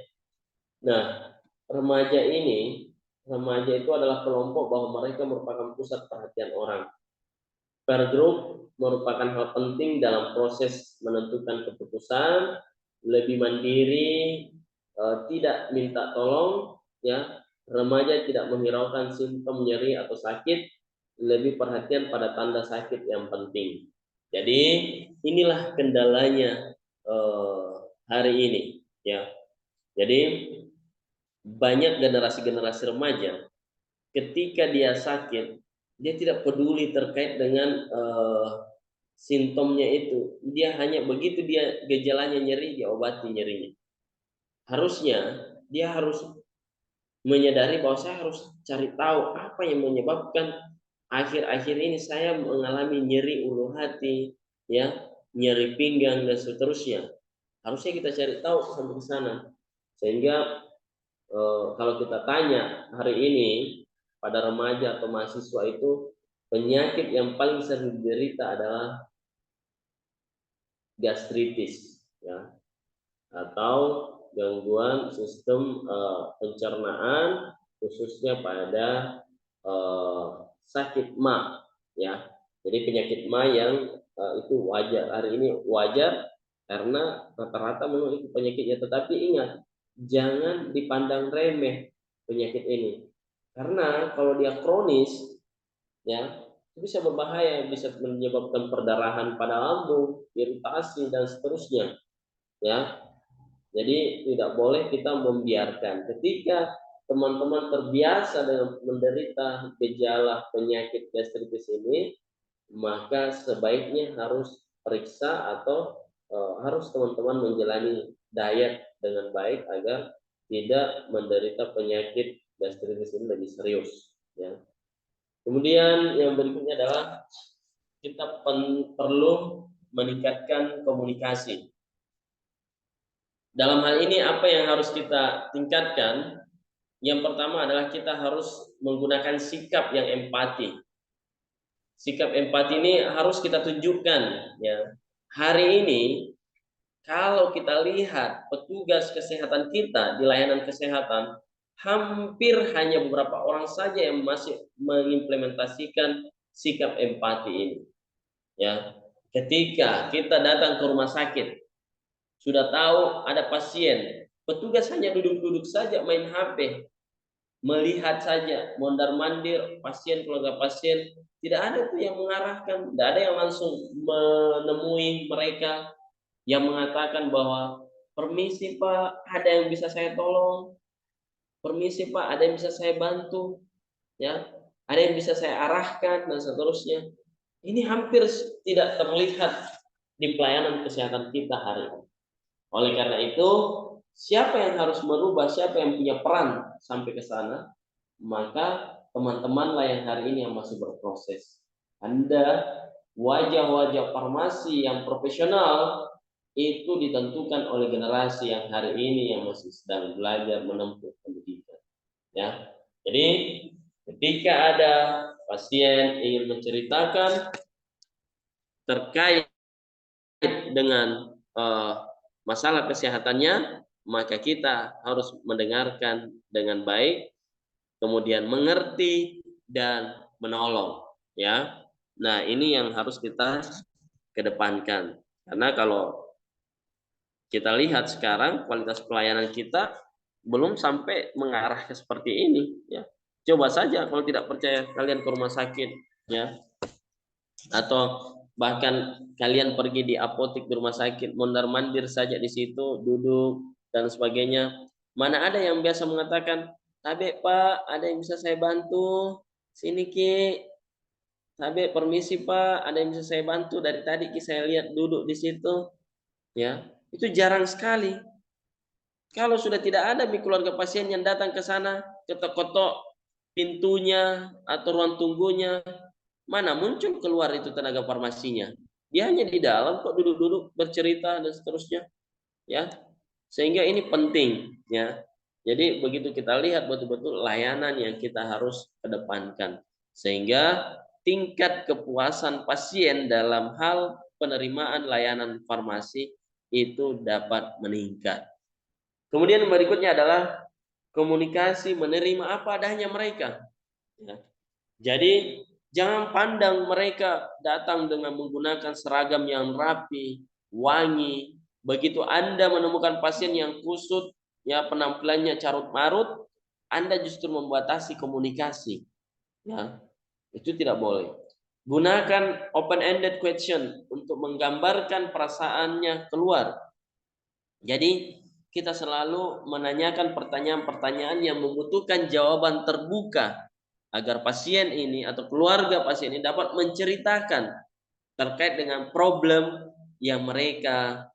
Nah, remaja itu adalah kelompok bahwa mereka merupakan pusat perhatian orang. Per grup merupakan hal penting dalam proses menentukan keputusan, lebih mandiri, tidak minta tolong, ya. Remaja tidak menghiraukan simptom nyeri atau sakit, lebih perhatian pada tanda sakit yang penting. Jadi inilah kendalanya hari ini, ya. Jadi banyak generasi-generasi remaja ketika dia sakit, dia tidak peduli terkait dengan simptomnya itu. Dia hanya begitu dia gejalanya nyeri, dia obati nyerinya. Harusnya dia harus menyadari bahwa saya harus cari tahu apa yang menyebabkan akhir-akhir ini saya mengalami nyeri ulu hati, ya, nyeri pinggang dan seterusnya. Harusnya kita cari tahu sampai ke sana. Sehingga kalau kita tanya hari ini pada remaja atau mahasiswa itu, penyakit yang paling sering diderita adalah gastritis, ya, atau gangguan sistem pencernaan, khususnya pada sakit MA, ya. Jadi penyakit MA yang itu wajar, hari ini wajar karena rata-rata memang itu penyakitnya. Tetapi ingat, jangan dipandang remeh penyakit ini, karena kalau dia kronis, ya, itu bisa berbahaya, bisa menyebabkan perdarahan pada lambung, iritasi dan seterusnya, ya. Jadi tidak boleh kita membiarkan. Ketika teman-teman terbiasa dengan menderita gejala penyakit gastritis ini, maka sebaiknya harus periksa atau harus teman-teman menjalani diet dengan baik agar tidak menderita penyakit gastritis ini lebih serius, ya. Kemudian yang berikutnya adalah kita perlu meningkatkan komunikasi. Dalam hal ini apa yang harus kita tingkatkan? Yang pertama adalah kita harus menggunakan sikap yang empati. Sikap empati ini harus kita tunjukkan, ya. Hari ini kalau kita lihat petugas kesehatan kita di layanan kesehatan, hampir hanya beberapa orang saja yang masih mengimplementasikan sikap empati ini, ya. Ketika kita datang ke rumah sakit, sudah tahu ada pasien, petugas hanya duduk-duduk saja main HP, melihat saja, mondar-mandir pasien, keluarga pasien, tidak ada tuh yang mengarahkan, tidak ada yang langsung menemui mereka yang mengatakan bahwa permisi Pak, ada yang bisa saya tolong, permisi Pak, ada yang bisa saya bantu, ya, ada yang bisa saya arahkan dan seterusnya. Ini hampir tidak terlihat di pelayanan kesehatan kita hari ini. Oleh karena itu, siapa yang harus merubah, siapa yang punya peran sampai ke sana, maka teman-temanlah yang hari ini yang masih berproses. Anda, wajah-wajah farmasi yang profesional itu ditentukan oleh generasi yang hari ini yang masih sedang belajar menempuh pendidikan, ya. Jadi ketika ada pasien ingin menceritakan terkait dengan masalah kesehatannya, maka kita harus mendengarkan dengan baik, kemudian mengerti dan menolong, ya. Nah, ini yang harus kita kedepankan. Karena kalau kita lihat sekarang kualitas pelayanan kita belum sampai mengarah ke seperti ini, ya. Coba saja kalau tidak percaya kalian ke rumah sakit, ya. Atau bahkan kalian pergi di apotek di rumah sakit, mondar-mandir saja di situ, duduk dan sebagainya. Mana ada yang biasa mengatakan, "Tabe Pak, ada yang bisa saya bantu? Sini Ki. Tabe permisi Pak, ada yang bisa saya bantu? Dari tadi Ki saya lihat duduk di situ." Ya, itu jarang sekali. Kalau sudah tidak ada keluarga pasien yang datang ke sana, ketok-ketok pintunya atau ruang tunggunya, mana muncul keluar itu tenaga farmasinya? Dia hanya di dalam kok duduk-duduk bercerita dan seterusnya, ya. Sehingga ini penting, ya. Jadi begitu kita lihat betul-betul layanan yang kita harus kedepankan, sehingga tingkat kepuasan pasien dalam hal penerimaan layanan farmasi itu dapat meningkat. Kemudian berikutnya adalah komunikasi menerima apa adanya mereka. Ya. Jadi jangan pandang mereka datang dengan menggunakan seragam yang rapi, wangi. Begitu Anda menemukan pasien yang kusut, ya penampilannya carut marut, Anda justru membatasi komunikasi. Ya, itu tidak boleh. Gunakan open-ended question untuk menggambarkan perasaannya keluar. Jadi kita selalu menanyakan pertanyaan-pertanyaan yang membutuhkan jawaban terbuka agar pasien ini atau keluarga pasien ini dapat menceritakan terkait dengan problem yang mereka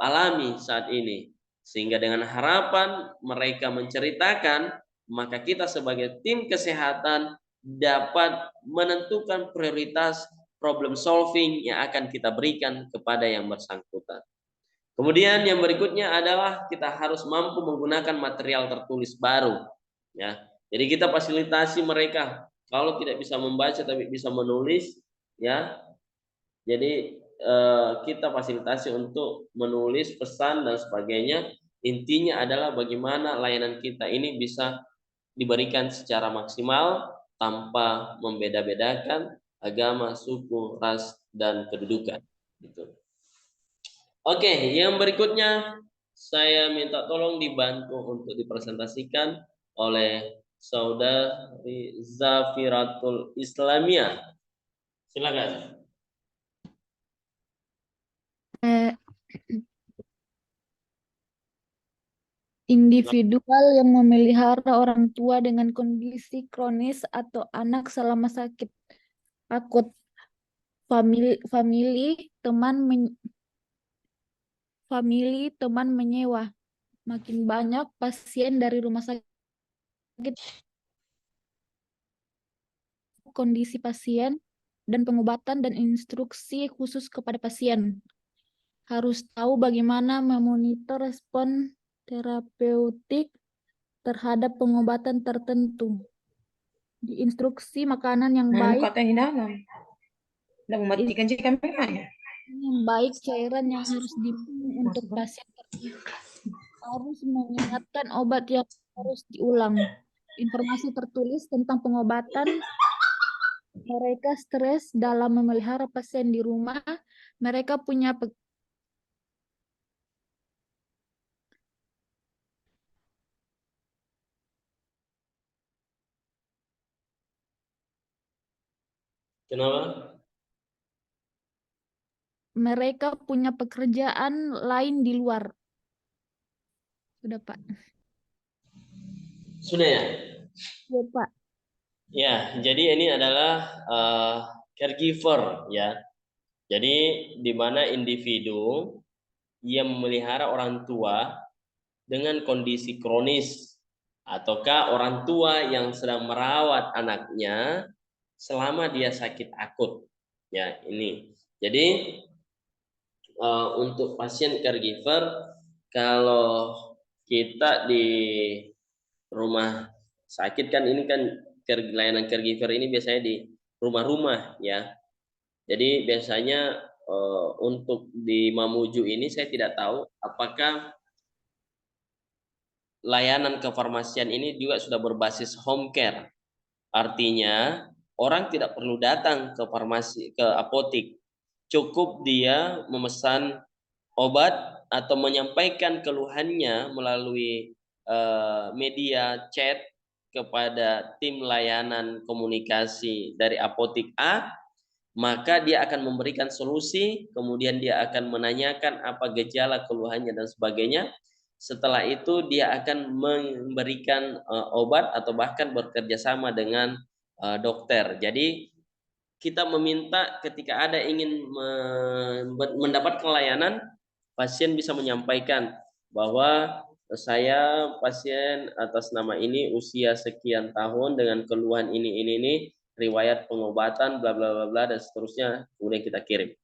alami saat ini. Sehingga dengan harapan mereka menceritakan, maka kita sebagai tim kesehatan dapat menentukan prioritas problem solving yang akan kita berikan kepada yang bersangkutan. Kemudian yang berikutnya adalah kita harus mampu menggunakan material tertulis baru. Ya, jadi kita fasilitasi mereka kalau tidak bisa membaca tapi bisa menulis, ya. Jadi kita fasilitasi untuk menulis pesan dan sebagainya. Intinya adalah bagaimana layanan kita ini bisa diberikan secara maksimal tanpa membeda-bedakan agama, suku, ras, dan kedudukan. Gitu. Oke, yang berikutnya saya minta tolong dibantu untuk dipresentasikan oleh Saudari Zafiratul Islamiyah. Silakan. Individual yang memelihara orang tua dengan kondisi kronis atau anak selama sakit akut. Famili teman menyewa. Makin banyak pasien dari rumah sakit, kondisi pasien dan pengobatan dan instruksi khusus kepada pasien. Harus tahu bagaimana memonitor respon terapeutik terhadap pengobatan tertentu. Diinstruksi makanan yang baik, udah mematikan kameranya. Yang baik, cairan yang harus diminum untuk pasien harus mengingatkan obat yang harus diulang. Informasi tertulis tentang pengobatan. Mereka stres dalam memelihara pasien di rumah. Mereka punya Kenapa? mereka punya pekerjaan lain di luar. Sudah, Pak. Sudah ya? Ya, Pak. Ya, jadi ini adalah caregiver ya. Jadi di mana individu yang memelihara orang tua dengan kondisi kronis ataukah orang tua yang sedang merawat anaknya selama dia sakit akut. Ya, ini. Jadi untuk pasien caregiver, kalau kita di rumah sakit kan ini kan layanan caregiver ini biasanya di rumah-rumah ya. Jadi biasanya untuk di Mamuju ini saya tidak tahu apakah layanan kefarmasian ini juga sudah berbasis home care. Artinya orang tidak perlu datang ke farmasi, ke apotik. Cukup dia memesan obat atau menyampaikan keluhannya melalui media chat kepada tim layanan komunikasi dari apotik A, maka dia akan memberikan solusi, kemudian dia akan menanyakan apa gejala keluhannya dan sebagainya. Setelah itu dia akan memberikan obat atau bahkan bekerja sama dengan dokter. Jadi kita meminta ketika ada ingin mendapatkan layanan, pasien bisa menyampaikan bahwa saya pasien atas nama ini usia sekian tahun dengan keluhan ini, riwayat pengobatan bla bla bla bla dan seterusnya, kemudian kita kirim.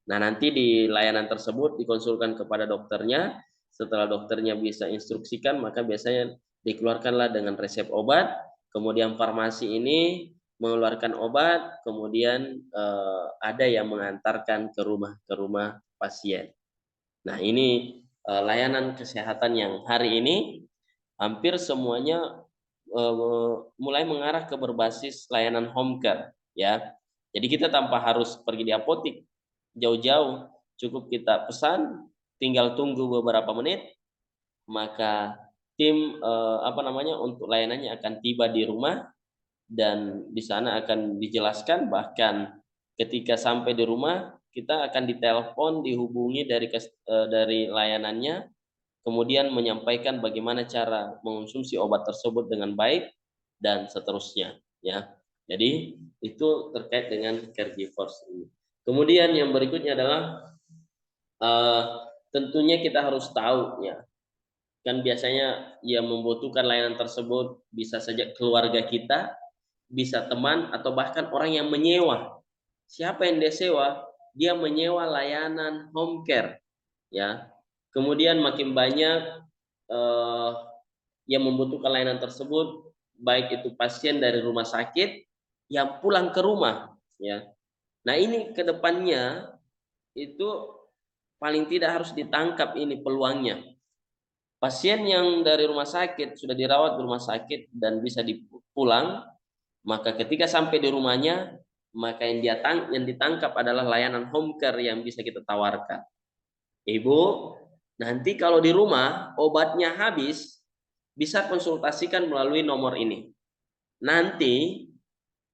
Nah, nanti di layanan tersebut dikonsulkan kepada dokternya. Setelah dokternya bisa instruksikan, maka biasanya dikeluarkanlah dengan resep obat. Kemudian farmasi ini mengeluarkan obat, kemudian ada yang mengantarkan ke rumah pasien. Nah, ini layanan kesehatan yang hari ini hampir semuanya mulai mengarah ke berbasis layanan home care, ya. Jadi kita tanpa harus pergi di apotik jauh-jauh, cukup kita pesan, tinggal tunggu beberapa menit, maka tim untuk layanannya akan tiba di rumah, dan di sana akan dijelaskan, bahkan ketika sampai di rumah kita akan ditelepon, dihubungi dari layanannya, kemudian menyampaikan bagaimana cara mengonsumsi obat tersebut dengan baik dan seterusnya, ya. Jadi itu terkait dengan caregivers ini. Kemudian yang berikutnya adalah tentunya kita harus tahu, ya, kan biasanya yang membutuhkan layanan tersebut bisa saja keluarga kita, bisa teman, atau bahkan orang yang menyewa. Siapa yang dia sewa? Dia menyewa layanan home care, ya. Kemudian makin banyak yang membutuhkan layanan tersebut, baik itu pasien dari rumah sakit yang pulang ke rumah, ya. Nah, ini kedepannya itu paling tidak harus ditangkap ini peluangnya. Pasien yang dari rumah sakit sudah dirawat di rumah sakit dan bisa dipulang, maka ketika sampai di rumahnya, maka yang ditangkap adalah layanan home care yang bisa kita tawarkan. Ibu, nanti kalau di rumah obatnya habis, bisa konsultasikan melalui nomor ini. Nanti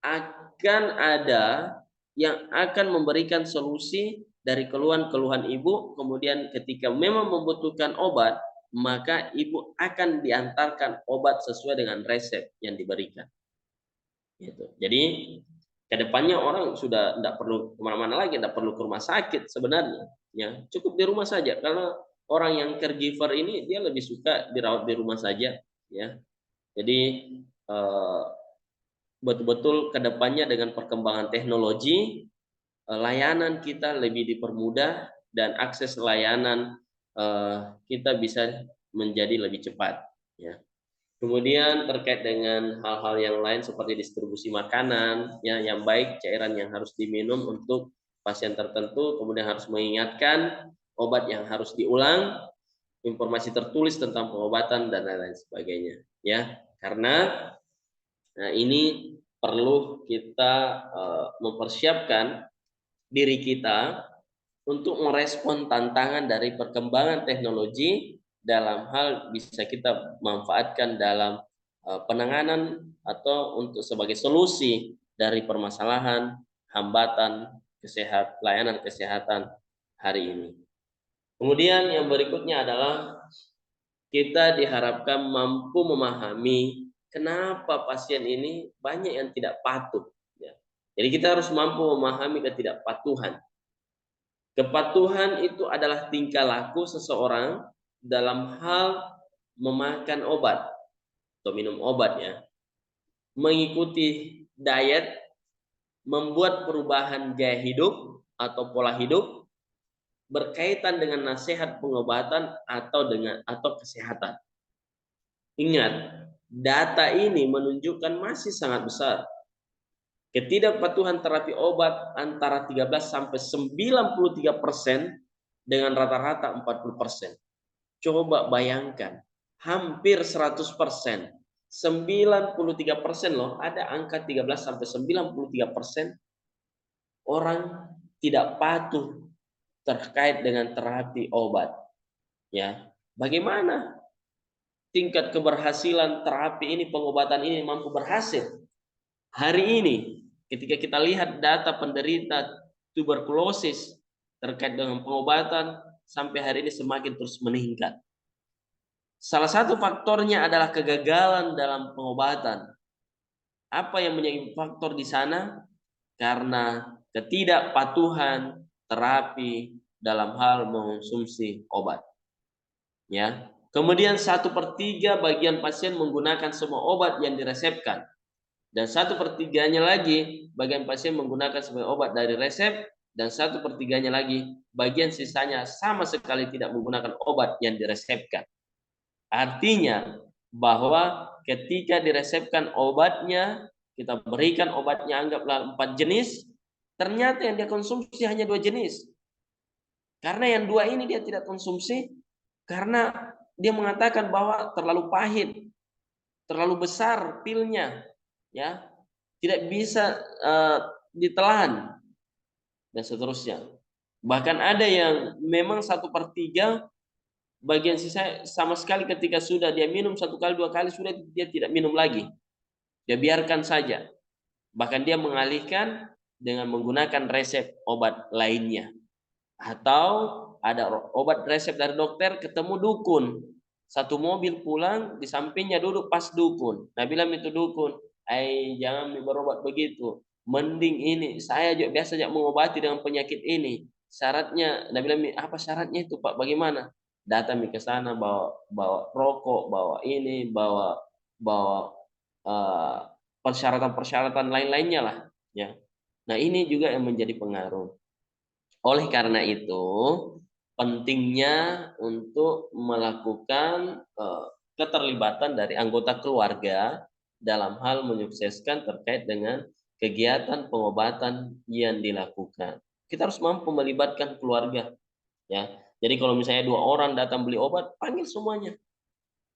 akan ada yang akan memberikan solusi dari keluhan-keluhan ibu. Kemudian ketika memang membutuhkan obat, maka ibu akan diantarkan obat sesuai dengan resep yang diberikan. Gitu. Jadi kedepannya orang sudah tidak perlu kemana-mana lagi, tidak perlu ke rumah sakit sebenarnya, ya, cukup di rumah saja. Karena orang yang caregiver ini dia lebih suka dirawat di rumah saja, ya. Jadi betul-betul kedepannya dengan perkembangan teknologi, layanan kita lebih dipermudah dan akses layanan kita bisa menjadi lebih cepat, ya. Kemudian terkait dengan hal-hal yang lain seperti distribusi makanan, ya, yang baik, cairan yang harus diminum untuk pasien tertentu, kemudian harus mengingatkan obat yang harus diulang, informasi tertulis tentang pengobatan dan lain-lain sebagainya, ya. Karena ini perlu kita mempersiapkan diri kita untuk merespon tantangan dari perkembangan teknologi dalam hal bisa kita manfaatkan dalam penanganan atau untuk sebagai solusi dari permasalahan hambatan layanan kesehatan hari ini. Kemudian yang berikutnya adalah kita diharapkan mampu memahami kenapa pasien ini banyak yang tidak patuh, ya. Jadi kita harus mampu memahami ketidakpatuhan. Kepatuhan itu adalah tingkah laku seseorang dalam hal memakan obat atau minum obat, ya, mengikuti diet, membuat perubahan gaya hidup atau pola hidup berkaitan dengan nasihat pengobatan atau kesehatan. Ingat, data ini menunjukkan masih sangat besar. Ketidakpatuhan terapi obat antara 13-93% dengan rata-rata 40%. Coba bayangkan, hampir 100%, 93% loh, ada angka 13-93% orang tidak patuh terkait dengan terapi obat, ya. Bagaimana tingkat keberhasilan terapi ini, pengobatan ini mampu berhasil? Hari ini ketika kita lihat data penderita tuberkulosis terkait dengan pengobatan sampai hari ini semakin terus meningkat. Salah satu faktornya adalah kegagalan dalam pengobatan. Apa yang menjadi faktor di sana? Karena ketidakpatuhan terapi dalam hal mengonsumsi obat, ya. Kemudian 1/3 bagian pasien menggunakan semua obat yang diresepkan, dan 1/3-nya lagi bagian pasien menggunakan semua obat dari resep, dan 1/3-nya lagi bagian sisanya sama sekali tidak menggunakan obat yang diresepkan. Artinya bahwa ketika diresepkan obatnya, kita berikan obatnya anggaplah 4 jenis, ternyata yang dia konsumsi hanya 2 jenis. Karena yang 2 ini dia tidak konsumsi karena dia mengatakan bahwa terlalu pahit, terlalu besar pilnya, ya, tidak bisa ditelan dan seterusnya. Bahkan ada yang memang 1/3 bagian sisa sama sekali ketika sudah dia minum 1 kali 2 kali sudah dia tidak minum lagi. Dia biarkan saja. Bahkan dia mengalihkan dengan menggunakan resep obat lainnya. Atau ada obat resep dari dokter ketemu dukun. Satu mobil pulang di sampingnya duduk pas dukun. Nah bilang itu dukun, jangan berobat begitu. Mending ini saya juga biasa mengobati dengan penyakit ini. Syaratnya, nah bilang apa syaratnya itu Pak? Bagaimana? Datang ke sana bawa rokok, bawa ini, bawa persyaratan-persyaratan lain-lainnya lah, ya. Nah ini juga yang menjadi pengaruh. Oleh karena itu pentingnya untuk melakukan keterlibatan dari anggota keluarga dalam hal menyukseskan terkait dengan kegiatan pengobatan yang dilakukan. Kita harus mampu melibatkan keluarga, ya. Jadi kalau misalnya 2 orang datang beli obat, panggil semuanya,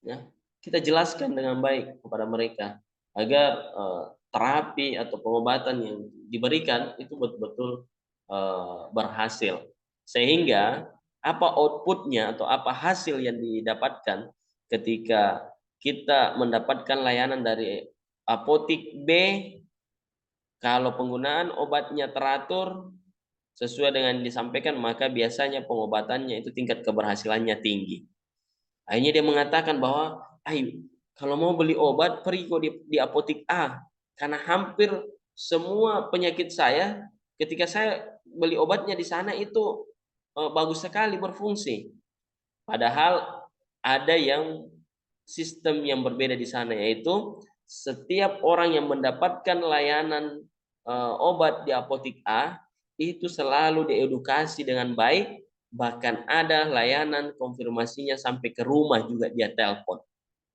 ya. Kita jelaskan dengan baik kepada mereka agar terapi atau pengobatan yang diberikan itu betul-betul berhasil, sehingga apa outputnya atau apa hasil yang didapatkan ketika kita mendapatkan layanan dari apotik B, kalau penggunaan obatnya teratur sesuai dengan yang disampaikan, maka biasanya pengobatannya itu tingkat keberhasilannya tinggi. Akhirnya dia mengatakan bahwa, kalau mau beli obat pergi kok di apotik A, karena hampir semua penyakit saya ketika saya beli obatnya di sana itu bagus sekali berfungsi. Padahal ada yang sistem yang berbeda di sana, yaitu setiap orang yang mendapatkan layanan obat di apotik A itu selalu diedukasi dengan baik, bahkan ada layanan konfirmasinya sampai ke rumah juga dia telepon.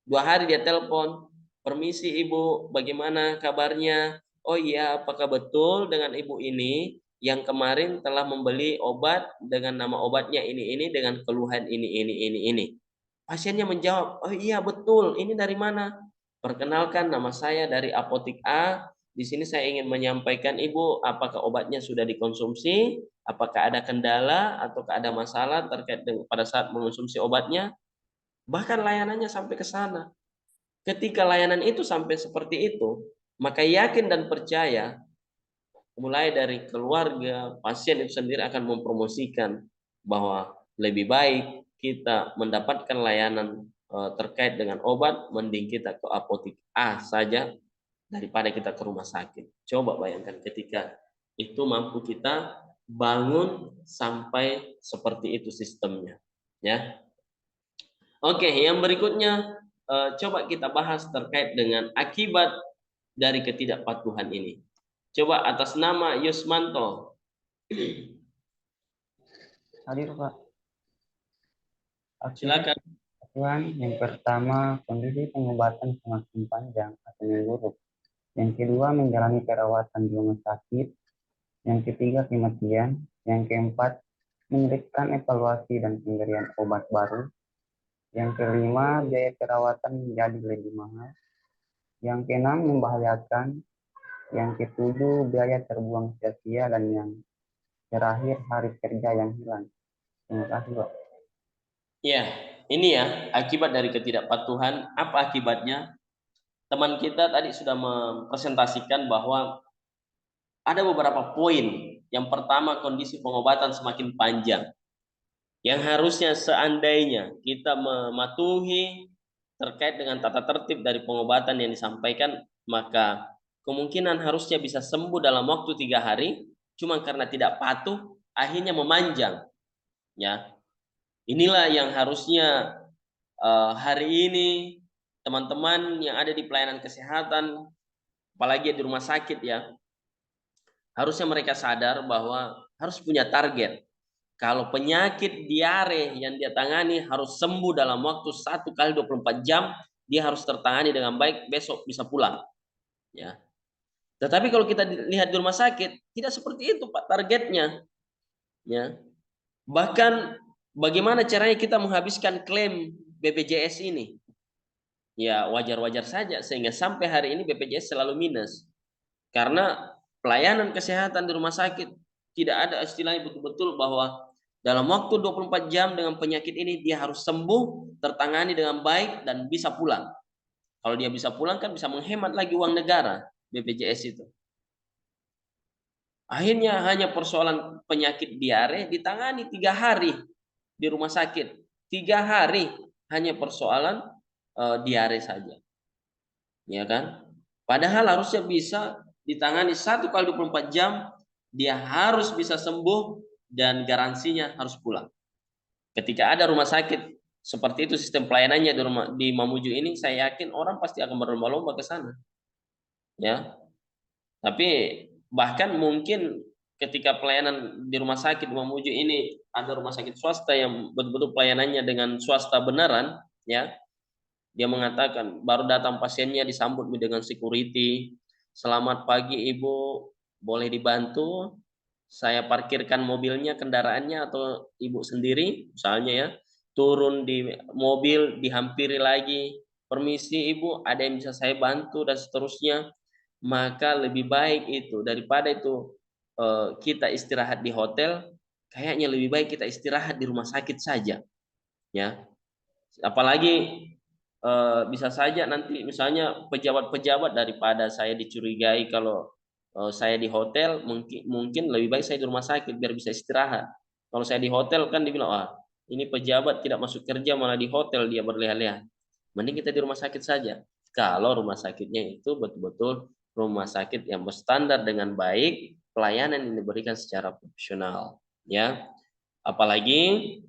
2 hari dia telepon, permisi ibu, bagaimana kabarnya? Oh iya, apakah betul dengan ibu ini yang kemarin telah membeli obat dengan nama obatnya ini dengan keluhan ini. Pasiennya menjawab, oh iya betul, ini dari mana? Perkenalkan, nama saya dari apotik A. Di sini saya ingin menyampaikan ibu, apakah obatnya sudah dikonsumsi, apakah ada kendala atau ada masalah terkait dengan pada saat mengonsumsi obatnya. Bahkan layanannya sampai ke sana. Ketika layanan itu sampai seperti itu, maka yakin dan percaya mulai dari keluarga, pasien itu sendiri akan mempromosikan bahwa lebih baik kita mendapatkan layanan terkait dengan obat, mending kita ke apotik A saja daripada kita ke rumah sakit. Coba bayangkan ketika itu mampu kita bangun sampai seperti itu sistemnya, ya. Oke, yang berikutnya coba kita bahas terkait dengan akibat dari ketidakpatuhan ini. Coba atas nama Yusmanto. Hadir Pak. Silakan. Tuhan, yang pertama kondisi pengobatan semakin panjang atau memburuk. Yang kedua menjalani perawatan di rumah sakit. Yang ketiga kematian. Yang keempat menyulitkan evaluasi dan pemberian obat baru. Yang kelima biaya perawatan menjadi lebih mahal. Yang keenam membahayakan. Yang ketujuh biaya terbuang sia-sia, dan yang terakhir hari kerja yang hilang. Terima kasih Pak. Ya, ini ya akibat dari ketidakpatuhan. Apa akibatnya? Teman kita tadi sudah mempresentasikan bahwa ada beberapa poin. Yang pertama, kondisi pengobatan semakin panjang. Yang harusnya seandainya kita mematuhi terkait dengan tata tertib dari pengobatan yang disampaikan, maka kemungkinan harusnya bisa sembuh dalam waktu 3 hari. Cuma karena tidak patuh, akhirnya memanjang. Ya, inilah yang harusnya hari ini teman-teman yang ada di pelayanan kesehatan, apalagi di rumah sakit ya, harusnya mereka sadar bahwa harus punya target. Kalau penyakit diare yang dia tangani harus sembuh dalam waktu 1 kali 24 jam, dia harus tertangani dengan baik, besok bisa pulang. Ya. Tetapi kalau kita lihat di rumah sakit, tidak seperti itu Pak targetnya. Ya. Bahkan bagaimana caranya kita menghabiskan klaim BPJS ini? Ya wajar-wajar saja sehingga sampai hari ini BPJS selalu minus. Karena pelayanan kesehatan di rumah sakit tidak ada istilahnya betul-betul bahwa dalam waktu 24 jam dengan penyakit ini dia harus sembuh, tertangani dengan baik dan bisa pulang. Kalau dia bisa pulang kan bisa menghemat lagi uang negara BPJS itu. Akhirnya hanya persoalan penyakit diare ditangani 3 hari di rumah sakit. 3 hari hanya persoalan diare saja. Ya kan? Padahal harusnya bisa ditangani 1 kali 24 jam, dia harus bisa sembuh dan garansinya harus pulang. Ketika ada rumah sakit seperti itu sistem pelayanannya di Mamuju ini, saya yakin orang pasti akan berlomba-lomba ke sana. Ya. Tapi bahkan mungkin ketika pelayanan di rumah sakit Mamuju ini ada rumah sakit swasta yang betul-betul pelayanannya dengan swasta beneran, ya. Dia mengatakan baru datang pasiennya disambut dengan security. Selamat pagi Ibu, boleh dibantu? Saya parkirkan mobilnya, kendaraannya atau Ibu sendiri, misalnya ya. Turun di mobil, dihampiri lagi. Permisi Ibu, ada yang bisa saya bantu dan seterusnya. Maka lebih baik itu daripada itu kita istirahat di hotel, kayaknya lebih baik kita istirahat di rumah sakit saja. Ya. Apalagi bisa saja nanti misalnya pejabat-pejabat daripada saya dicurigai kalau saya di hotel, mungkin lebih baik saya di rumah sakit biar bisa istirahat. Kalau saya di hotel kan dibilang ini pejabat tidak masuk kerja malah di hotel dia berleha-leha. Mending kita di rumah sakit saja. Kalau rumah sakitnya itu betul-betul rumah sakit yang berstandar dengan baik, pelayanan yang diberikan secara profesional, ya. Apalagi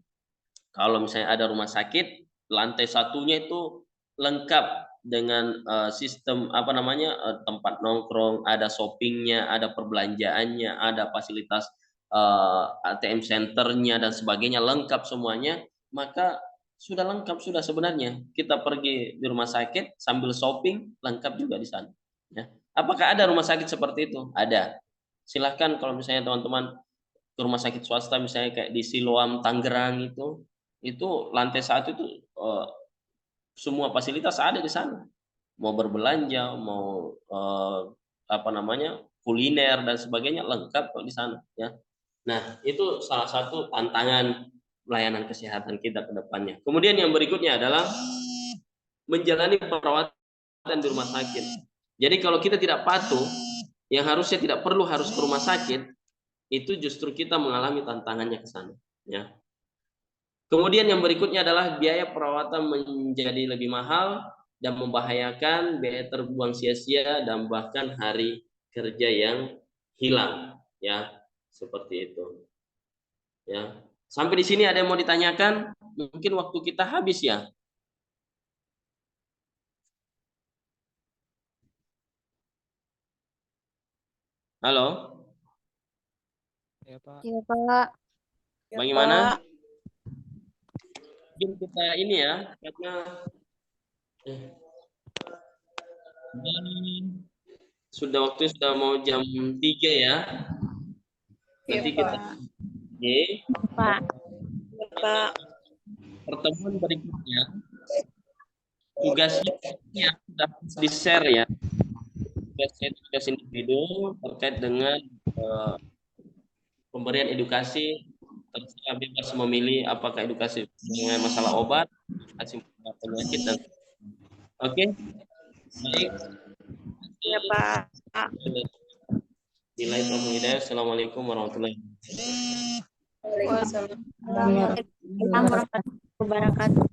kalau misalnya ada rumah sakit lantai satunya itu lengkap dengan sistem tempat nongkrong, ada shoppingnya, ada perbelanjaannya, ada fasilitas ATM centernya dan sebagainya, lengkap semuanya, maka sudah lengkap sudah sebenarnya. Kita pergi di rumah sakit sambil shopping lengkap juga di sana. Ya. Apakah ada rumah sakit seperti itu? Ada. Silahkan kalau misalnya teman-teman ke rumah sakit swasta misalnya kayak di Siloam Tangerang itu lantai 1 itu semua fasilitas ada di sana. Mau berbelanja, mau kuliner dan sebagainya lengkap kok di sana, ya. Nah, itu salah satu tantangan pelayanan kesehatan kita ke depannya. Kemudian yang berikutnya adalah menjalani perawatan di rumah sakit. Jadi kalau kita tidak patuh, yang harusnya tidak perlu harus ke rumah sakit, itu justru kita mengalami tantangannya ke sana, ya. Kemudian yang berikutnya adalah biaya perawatan menjadi lebih mahal dan membahayakan, biaya terbuang sia-sia dan bahkan hari kerja yang hilang, ya, seperti itu. Ya. Sampai di sini ada yang mau ditanyakan? Mungkin waktu kita habis ya. Halo? Ya, Pak. Iya, Pak. Bagaimana? Mungkin kita ini ya, karena sudah waktu sudah mau jam 3 ya. Nanti kita Pak. Pak. Pertemuan berikutnya tugasnya yang sudah di-share ya. Tugas individu terkait dengan pemberian edukasi, terserah bebas memilih apakah edukasi mengenai masalah obat, edukasi mengenai penyakit dan oke. Baik. Ya, Pak. Nilai Hidayah. Assalamualaikum warahmatullahi wabarakatuh. Waalaikumsalam warahmatullahi wabarakatuh.